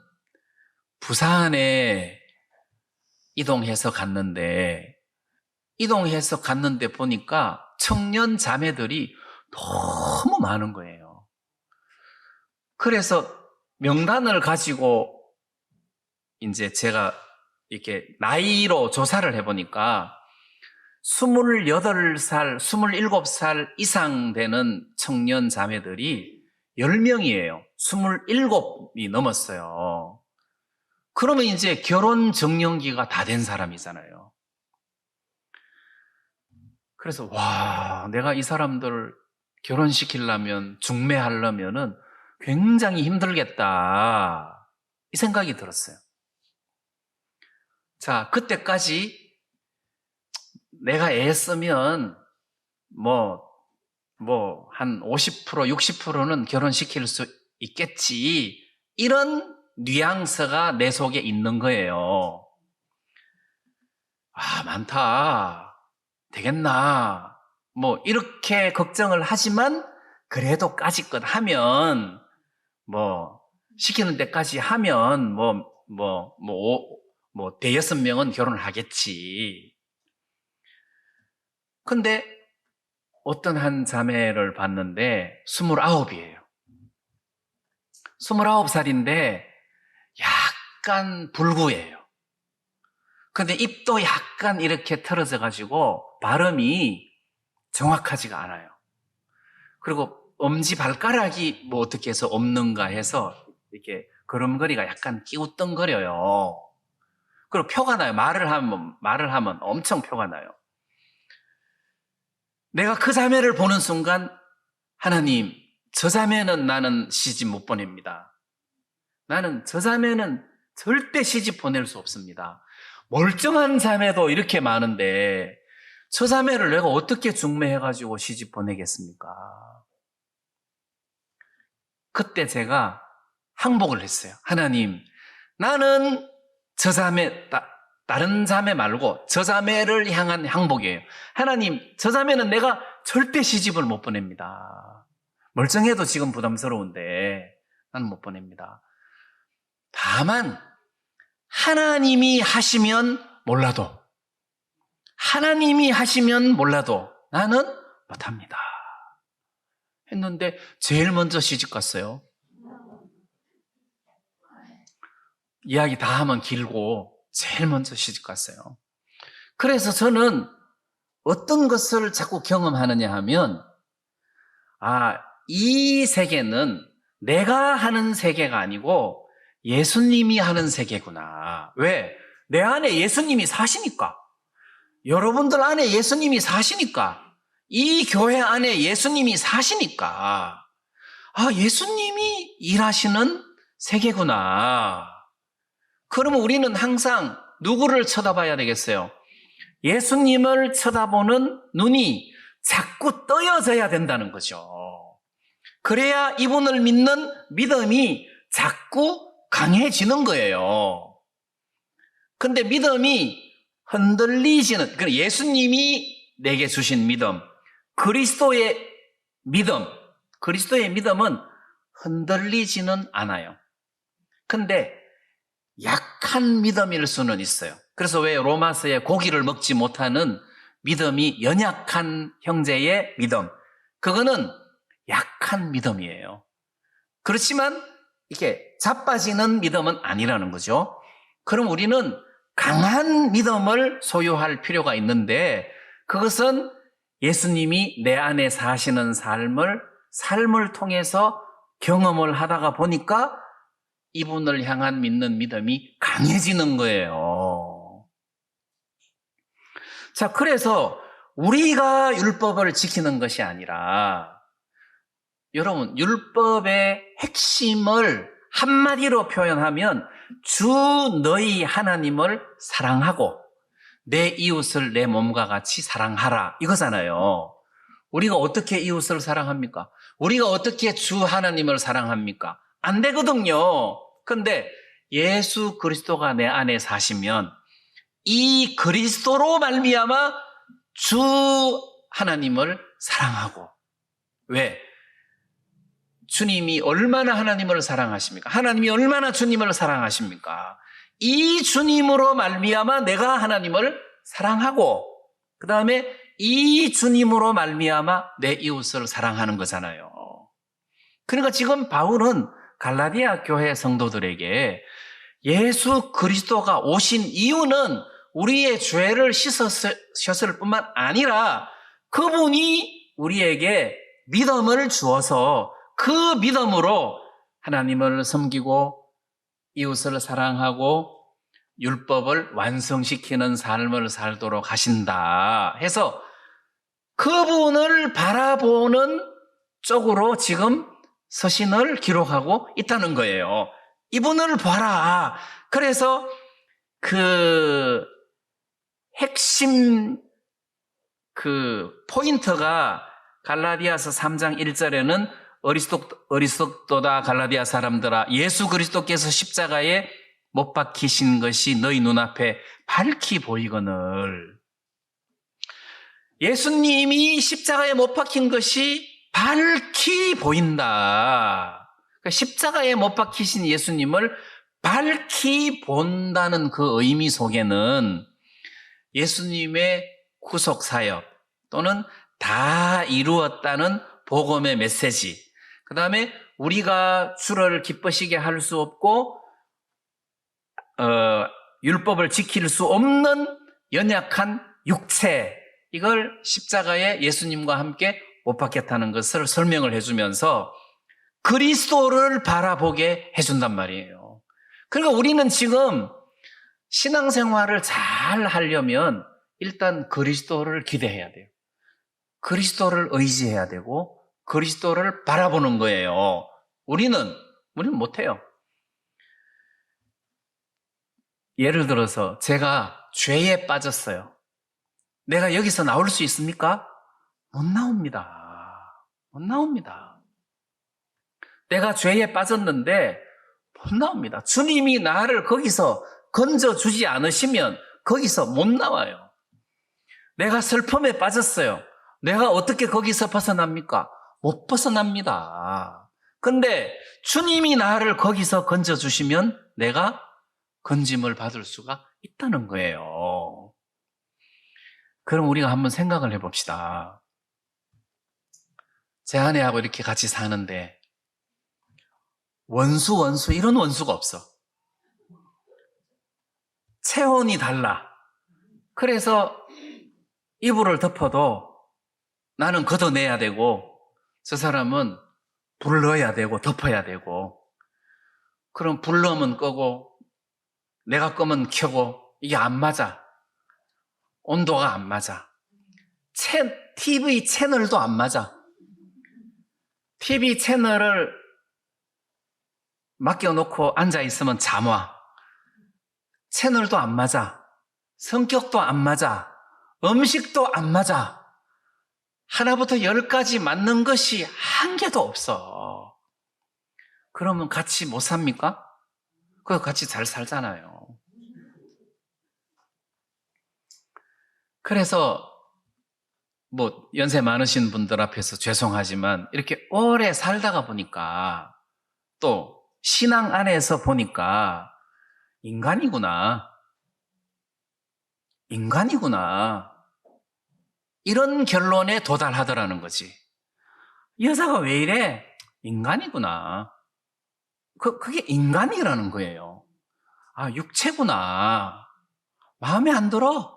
부산에 이동해서 갔는데 보니까 청년 자매들이 너무 많은 거예요. 그래서 명단을 가지고 이제 제가 이렇게 나이로 조사를 해보니까 28살, 27살 이상 되는 청년 자매들이 10명이에요. 27이 넘었어요. 그러면 이제 결혼 정년기가 다 된 사람이잖아요. 그래서 와, 내가 이 사람들 결혼시키려면, 중매하려면은 굉장히 힘들겠다, 이 생각이 들었어요. 자, 그때까지 내가 애쓰면 한 50%, 60%는 결혼시킬 수 있겠지, 이런 뉘앙스가 내 속에 있는 거예요. 아, 많다, 되겠나, 이렇게 걱정을 하지만 그래도 까짓것 하면 시키는 데까지 하면 대여섯 명은 결혼을 하겠지. 근데 어떤 한 자매를 봤는데 29이에요. 29살인데 약간 불구예요. 근데 입도 약간 이렇게 틀어져 가지고 발음이 정확하지가 않아요. 그리고 엄지발가락이 어떻게 해서 없는가 해서 이렇게 걸음걸이가 약간 끼우뚱거려요. 그리고 표가 나요. 말을 하면 엄청 표가 나요. 내가 그 자매를 보는 순간, 하나님, 저 자매는 나는 시집 못 보냅니다. 나는 저 자매는 절대 시집 보낼 수 없습니다. 멀쩡한 자매도 이렇게 많은데 저 자매를 내가 어떻게 중매해가지고 시집 보내겠습니까? 그때 제가 항복을 했어요. 하나님, 나는 저 자매, 다른 자매 말고 저 자매를 향한 항복이에요. 하나님, 저 자매는 내가 절대 시집을 못 보냅니다. 멀쩡해도 지금 부담스러운데 나는 못 보냅니다. 다만 하나님이 하시면 몰라도 나는 못합니다 했는데 제일 먼저 시집 갔어요. 이야기 다 하면 길고 제일 먼저 시집 갔어요. 그래서 저는 어떤 것을 자꾸 경험하느냐 하면, 이 세계는 내가 하는 세계가 아니고 예수님이 하는 세계구나. 왜? 내 안에 예수님이 사시니까. 여러분들 안에 예수님이 사시니까. 이 교회 안에 예수님이 사시니까. 예수님이 일하시는 세계구나. 그러면 우리는 항상 누구를 쳐다봐야 되겠어요? 예수님을 쳐다보는 눈이 자꾸 떠여져야 된다는 거죠. 그래야 이분을 믿는 믿음이 자꾸 강해지는 거예요. 근데 믿음이 흔들리지는, 예수님이 내게 주신 믿음, 그리스도의 믿음은 흔들리지는 않아요. 근데 약한 믿음일 수는 있어요. 그래서 왜 로마서에 고기를 먹지 못하는 믿음이 연약한 형제의 믿음, 그거는 약한 믿음이에요. 그렇지만 이렇게 자빠지는 믿음은 아니라는 거죠. 그럼 우리는 강한 믿음을 소유할 필요가 있는데, 그것은 예수님이 내 안에 사시는 삶을 통해서 경험을 하다가 보니까 이분을 향한 믿는 믿음이 강해지는 거예요. 자, 그래서 우리가 율법을 지키는 것이 아니라, 여러분, 율법의 핵심을 한마디로 표현하면 주 너희 하나님을 사랑하고 내 이웃을 내 몸과 같이 사랑하라, 이거잖아요. 우리가 어떻게 이웃을 사랑합니까? 우리가 어떻게 주 하나님을 사랑합니까? 안 되거든요. 근데 예수 그리스도가 내 안에 사시면 이 그리스도로 말미암아 주 하나님을 사랑하고. 왜? 주님이 얼마나 하나님을 사랑하십니까? 하나님이 얼마나 주님을 사랑하십니까? 이 주님으로 말미암아 내가 하나님을 사랑하고, 그 다음에 이 주님으로 말미암아 내 이웃을 사랑하는 거잖아요. 그러니까 지금 바울은 갈라디아 교회 성도들에게 예수 그리스도가 오신 이유는 우리의 죄를 씻으셨을 뿐만 아니라 그분이 우리에게 믿음을 주어서 그 믿음으로 하나님을 섬기고 이웃을 사랑하고 율법을 완성시키는 삶을 살도록 하신다 해서 그분을 바라보는 쪽으로 지금 서신을 기록하고 있다는 거예요. 이분을 봐라. 그래서 그 핵심 포인트가 갈라디아서 3장 1절에는 어리석도다 갈라디아 사람들아, 예수 그리스도께서 십자가에 못 박히신 것이 너희 눈앞에 밝히 보이거늘. 예수님이 십자가에 못 박힌 것이 밝히 보인다. 그러니까 십자가에 못 박히신 예수님을 밝히 본다는 그 의미 속에는 예수님의 구속 사역 또는 다 이루었다는 복음의 메시지, 그 다음에 우리가 주를 기쁘시게 할 수 없고 율법을 지킬 수 없는 연약한 육체, 이걸 십자가에 예수님과 함께 못 박혔다는 것을 설명을 해주면서 그리스도를 바라보게 해준단 말이에요. 그러니까 우리는 지금 신앙생활을 잘 하려면 일단 그리스도를 기대해야 돼요. 그리스도를 의지해야 되고 그리스도를 바라보는 거예요. 우리는 못해요. 예를 들어서 제가 죄에 빠졌어요. 내가 여기서 나올 수 있습니까? 못 나옵니다. 못 나옵니다. 내가 죄에 빠졌는데 못 나옵니다. 주님이 나를 거기서 건져주지 않으시면 거기서 못 나와요. 내가 슬픔에 빠졌어요. 내가 어떻게 거기서 벗어납니까? 못 벗어납니다. 근데 주님이 나를 거기서 건져주시면 내가 건짐을 받을 수가 있다는 거예요. 그럼 우리가 한번 생각을 해봅시다. 제 아내하고 이렇게 같이 사는데 원수 이런 원수가 없어. 체온이 달라. 그래서 이불을 덮어도 나는 걷어내야 되고 저 사람은 불 넣어야 되고 덮어야 되고, 그럼 불 넣으면 끄고 내가 끄면 켜고, 이게 안 맞아. 온도가 안 맞아. TV 채널도 안 맞아. TV 채널을 맡겨놓고 앉아있으면 잠 와. 채널도 안 맞아. 성격도 안 맞아. 음식도 안 맞아. 하나부터 10까지 맞는 것이 한 개도 없어. 그러면 같이 못 삽니까? 그거 같이 잘 살잖아요. 그래서 연세 많으신 분들 앞에서 죄송하지만 이렇게 오래 살다가 보니까 또 신앙 안에서 보니까 인간이구나. 이런 결론에 도달하더라는 거지. 이 여자가 왜 이래? 인간이구나. 그게 인간이라는 거예요. 아, 육체구나. 마음에 안 들어.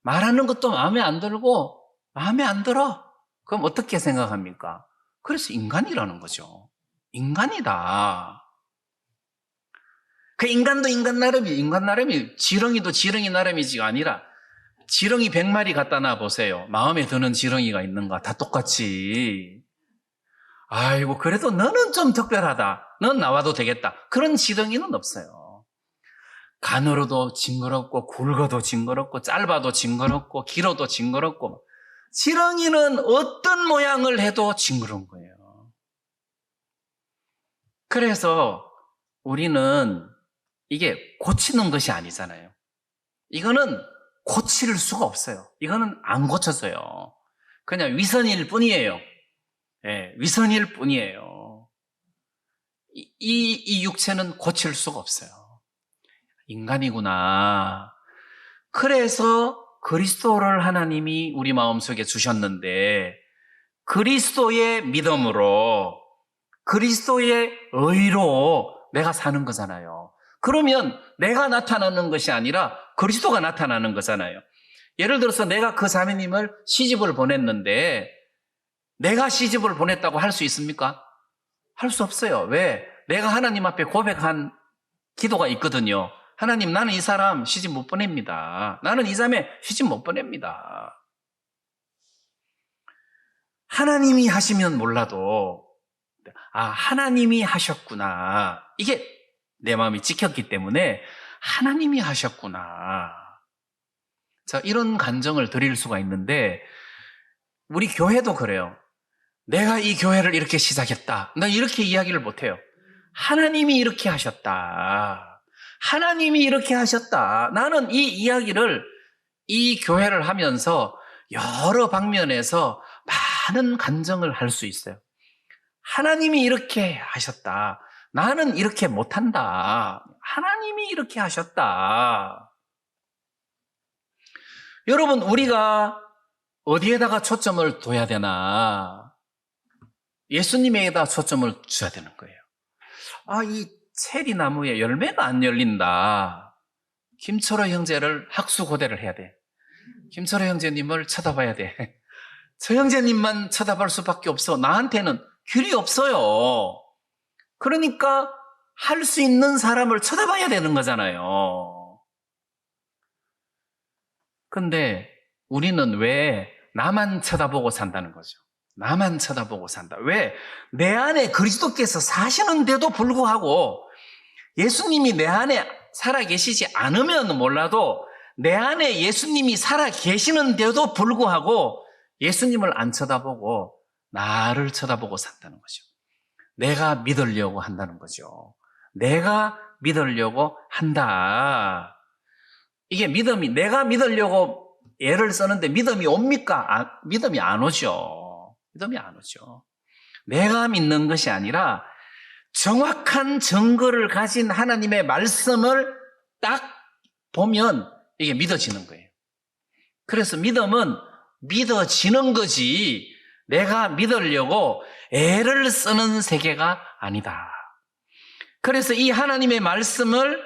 말하는 것도 마음에 안 들고 마음에 안 들어. 그럼 어떻게 생각합니까? 그래서 인간이라는 거죠. 인간이다. 그 인간도 인간 나름이 지렁이도 지렁이 나름이지가 아니라 지렁이 100마리 갖다 놔 보세요. 마음에 드는 지렁이가 있는가? 다 똑같이. 아이고, 그래도 너는 좀 특별하다. 넌 나와도 되겠다. 그런 지렁이는 없어요. 가늘어도 징그럽고 굵어도 징그럽고 짧아도 징그럽고 길어도 징그럽고, 지렁이는 어떤 모양을 해도 징그러운 거예요. 그래서 우리는 이게 고치는 것이 아니잖아요. 이거는 고칠 수가 없어요. 이거는 안 고쳐져요. 그냥 위선일 뿐이에요. 네, 위선일 뿐이에요. 이 육체는 고칠 수가 없어요. 인간이구나. 그래서 그리스도를 하나님이 우리 마음속에 주셨는데 그리스도의 믿음으로 그리스도의 의로 내가 사는 거잖아요. 그러면 내가 나타나는 것이 아니라 그리스도가 나타나는 거잖아요. 예를 들어서 내가 그 자매님을 시집을 보냈는데 내가 시집을 보냈다고 할 수 있습니까? 할 수 없어요. 왜? 내가 하나님 앞에 고백한 기도가 있거든요. 하나님, 나는 이 사람 시집 못 보냅니다. 나는 이 자매 시집 못 보냅니다. 하나님이 하시면 몰라도 하나님이 하셨구나. 이게 내 마음이 찍혔기 때문에 하나님이 하셨구나. 자, 이런 간증을 드릴 수가 있는데 우리 교회도 그래요. 내가 이 교회를 이렇게 시작했다. 나 이렇게 이야기를 못해요. 하나님이 이렇게 하셨다. 하나님이 이렇게 하셨다. 나는 이 이야기를 이 교회를 하면서 여러 방면에서 많은 간증을 할 수 있어요. 하나님이 이렇게 하셨다. 나는 이렇게 못한다. 하나님이 이렇게 하셨다. 여러분, 우리가 어디에다가 초점을 둬야 되나? 예수님에게다 초점을 줘야 되는 거예요. 이 체리 나무에 열매가 안 열린다. 김철호 형제를 학수고대를 해야 돼. 김철호 형제님을 쳐다봐야 돼. 저 형제님만 쳐다볼 수밖에 없어. 나한테는 길이 없어요. 그러니까 할 수 있는 사람을 쳐다봐야 되는 거잖아요. 근데 우리는 왜 나만 쳐다보고 산다는 거죠. 나만 쳐다보고 산다. 왜? 내 안에 그리스도께서 사시는데도 불구하고 예수님이 내 안에 살아계시지 않으면 몰라도 내 안에 예수님이 살아계시는데도 불구하고 예수님을 안 쳐다보고 나를 쳐다보고 산다는 거죠. 내가 믿으려고 한다는 거죠. 내가 믿으려고 한다. 이게 믿음이, 내가 믿으려고 애를 쓰는데 믿음이 옵니까? 믿음이 안 오죠. 믿음이 안 오죠. 내가 믿는 것이 아니라 정확한 증거를 가진 하나님의 말씀을 딱 보면 이게 믿어지는 거예요. 그래서 믿음은 믿어지는 거지 내가 믿으려고 애를 쓰는 세계가 아니다. 그래서 이 하나님의 말씀을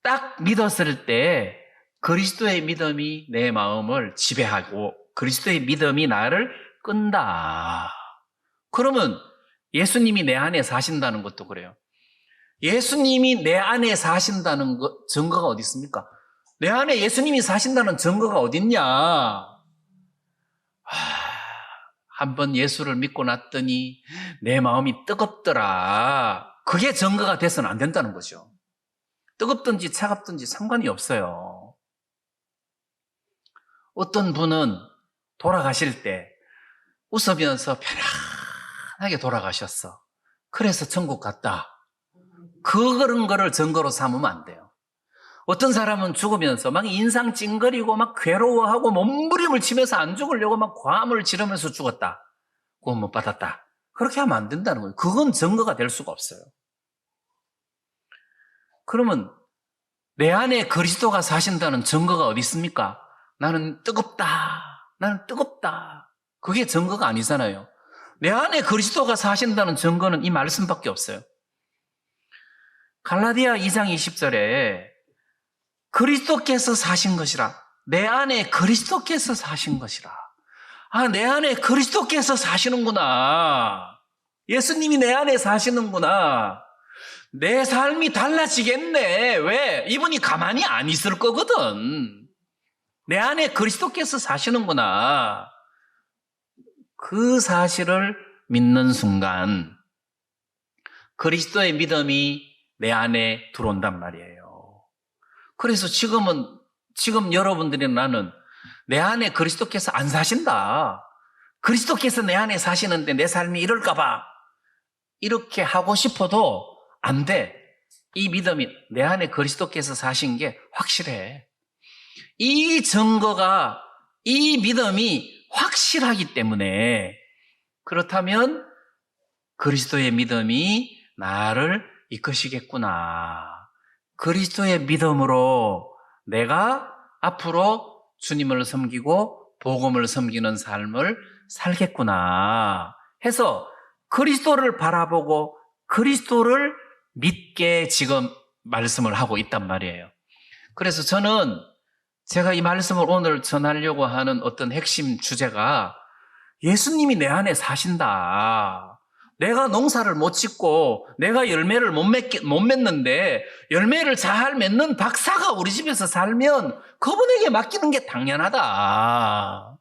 딱 믿었을 때 그리스도의 믿음이 내 마음을 지배하고 그리스도의 믿음이 나를 끈다. 그러면 예수님이 내 안에 사신다는 것도 그래요. 예수님이 내 안에 사신다는 증거가 어디 있습니까? 내 안에 예수님이 사신다는 증거가 어딨냐? 한번 예수를 믿고 났더니 내 마음이 뜨겁더라. 그게 증거가 돼서는 안 된다는 거죠. 뜨겁든지 차갑든지 상관이 없어요. 어떤 분은 돌아가실 때 웃으면서 편안하게 돌아가셨어. 그래서 천국 갔다. 그런 거를 증거로 삼으면 안 돼요. 어떤 사람은 죽으면서 막 인상 찡그리고 막 괴로워하고 몸부림을 치면서 안 죽으려고 막 과음을 지르면서 죽었다. 구원 못 받았다. 그렇게 하면 안 된다는 거예요. 그건 증거가 될 수가 없어요. 그러면 내 안에 그리스도가 사신다는 증거가 어디 있습니까? 나는 뜨겁다. 나는 뜨겁다. 그게 증거가 아니잖아요. 내 안에 그리스도가 사신다는 증거는 이 말씀밖에 없어요. 갈라디아 2장 20절에 그리스도께서 사신 것이라. 내 안에 그리스도께서 사신 것이라. 내 안에 그리스도께서 사시는구나. 예수님이 내 안에 사시는구나. 내 삶이 달라지겠네. 왜? 이분이 가만히 안 있을 거거든. 내 안에 그리스도께서 사시는구나. 그 사실을 믿는 순간 그리스도의 믿음이 내 안에 들어온단 말이에요. 그래서 지금 여러분들이 나는 내 안에 그리스도께서 안 사신다. 그리스도께서 내 안에 사시는데 내 삶이 이럴까봐 이렇게 하고 싶어도 안 돼. 이 믿음이 내 안에 그리스도께서 사신 게 확실해. 이 증거가, 이 믿음이 확실하기 때문에 그렇다면 그리스도의 믿음이 나를 이끄시겠구나. 그리스도의 믿음으로 내가 앞으로 주님을 섬기고 복음을 섬기는 삶을 살겠구나 해서 그리스도를 바라보고 그리스도를 믿게 지금 말씀을 하고 있단 말이에요. 그래서 저는 제가 이 말씀을 오늘 전하려고 하는 어떤 핵심 주제가 예수님이 내 안에 사신다. 내가 농사를 못 짓고 내가 열매를 못 맺는데 열매를 잘 맺는 박사가 우리 집에서 살면 그분에게 맡기는 게 당연하다.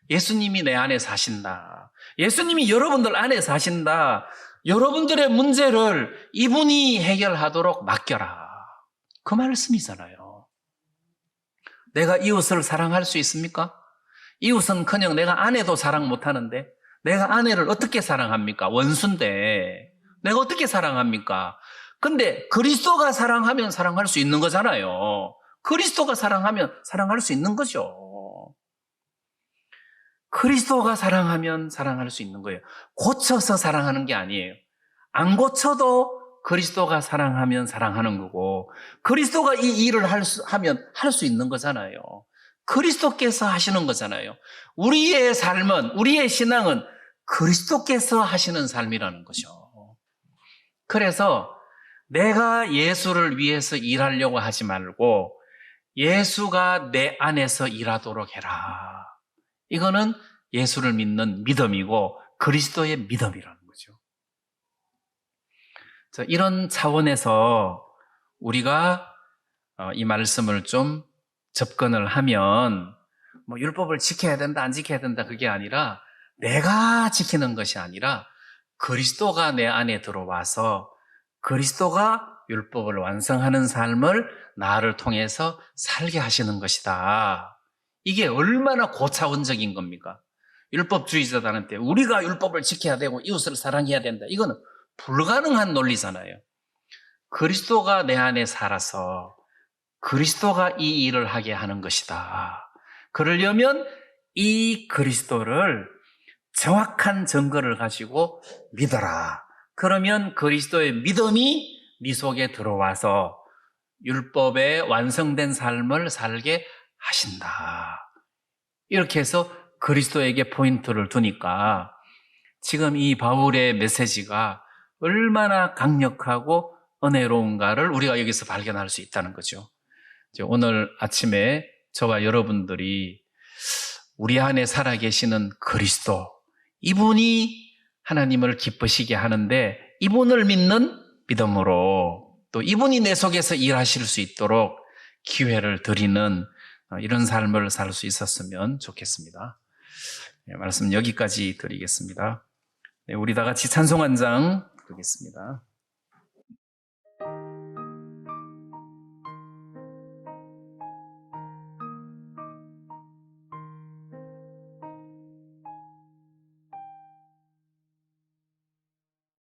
예수님이 내 안에 사신다. 예수님이 여러분들 안에 사신다. 여러분들의 문제를 이분이 해결하도록 맡겨라. 그 말씀이잖아요. 내가 이웃을 사랑할 수 있습니까? 이웃은커녕 내가 아내도 사랑 못하는데 내가 아내를 어떻게 사랑합니까? 원수인데 내가 어떻게 사랑합니까? 근데 그리스도가 사랑하면 사랑할 수 있는 거잖아요. 그리스도가 사랑하면 사랑할 수 있는 거죠. 그리스도가 사랑하면 사랑할 수 있는 거예요. 고쳐서 사랑하는 게 아니에요. 안 고쳐도 그리스도가 사랑하면 사랑하는 거고 그리스도가 이 일을 하면 할 수 있는 거잖아요. 그리스도께서 하시는 거잖아요. 우리의 삶은, 우리의 신앙은 그리스도께서 하시는 삶이라는 거죠. 그래서 내가 예수를 위해서 일하려고 하지 말고 예수가 내 안에서 일하도록 해라. 이거는 예수를 믿는 믿음이고 그리스도의 믿음이라는 거죠. 이런 차원에서 우리가 이 말씀을 좀 접근을 하면 율법을 지켜야 된다 안 지켜야 된다 그게 아니라 내가 지키는 것이 아니라 그리스도가 내 안에 들어와서 그리스도가 율법을 완성하는 삶을 나를 통해서 살게 하시는 것이다. 이게 얼마나 고차원적인 겁니까? 율법주의자들한테 우리가 율법을 지켜야 되고 이웃을 사랑해야 된다. 이거는 불가능한 논리잖아요. 그리스도가 내 안에 살아서 그리스도가 이 일을 하게 하는 것이다. 그러려면 이 그리스도를 정확한 증거를 가지고 믿어라. 그러면 그리스도의 믿음이 네 속에 들어와서 율법의 완성된 삶을 살게 하신다. 이렇게 해서 그리스도에게 포인트를 두니까 지금 이 바울의 메시지가 얼마나 강력하고 은혜로운가를 우리가 여기서 발견할 수 있다는 거죠. 오늘 아침에 저와 여러분들이 우리 안에 살아계시는 그리스도, 이분이 하나님을 기쁘시게 하는데 이분을 믿는 믿음으로 또 이분이 내 속에서 일하실 수 있도록 기회를 드리는 이런 삶을 살 수 있었으면 좋겠습니다. 말씀 여기까지 드리겠습니다. 우리 다 같이 찬송 한 장 드리겠습니다.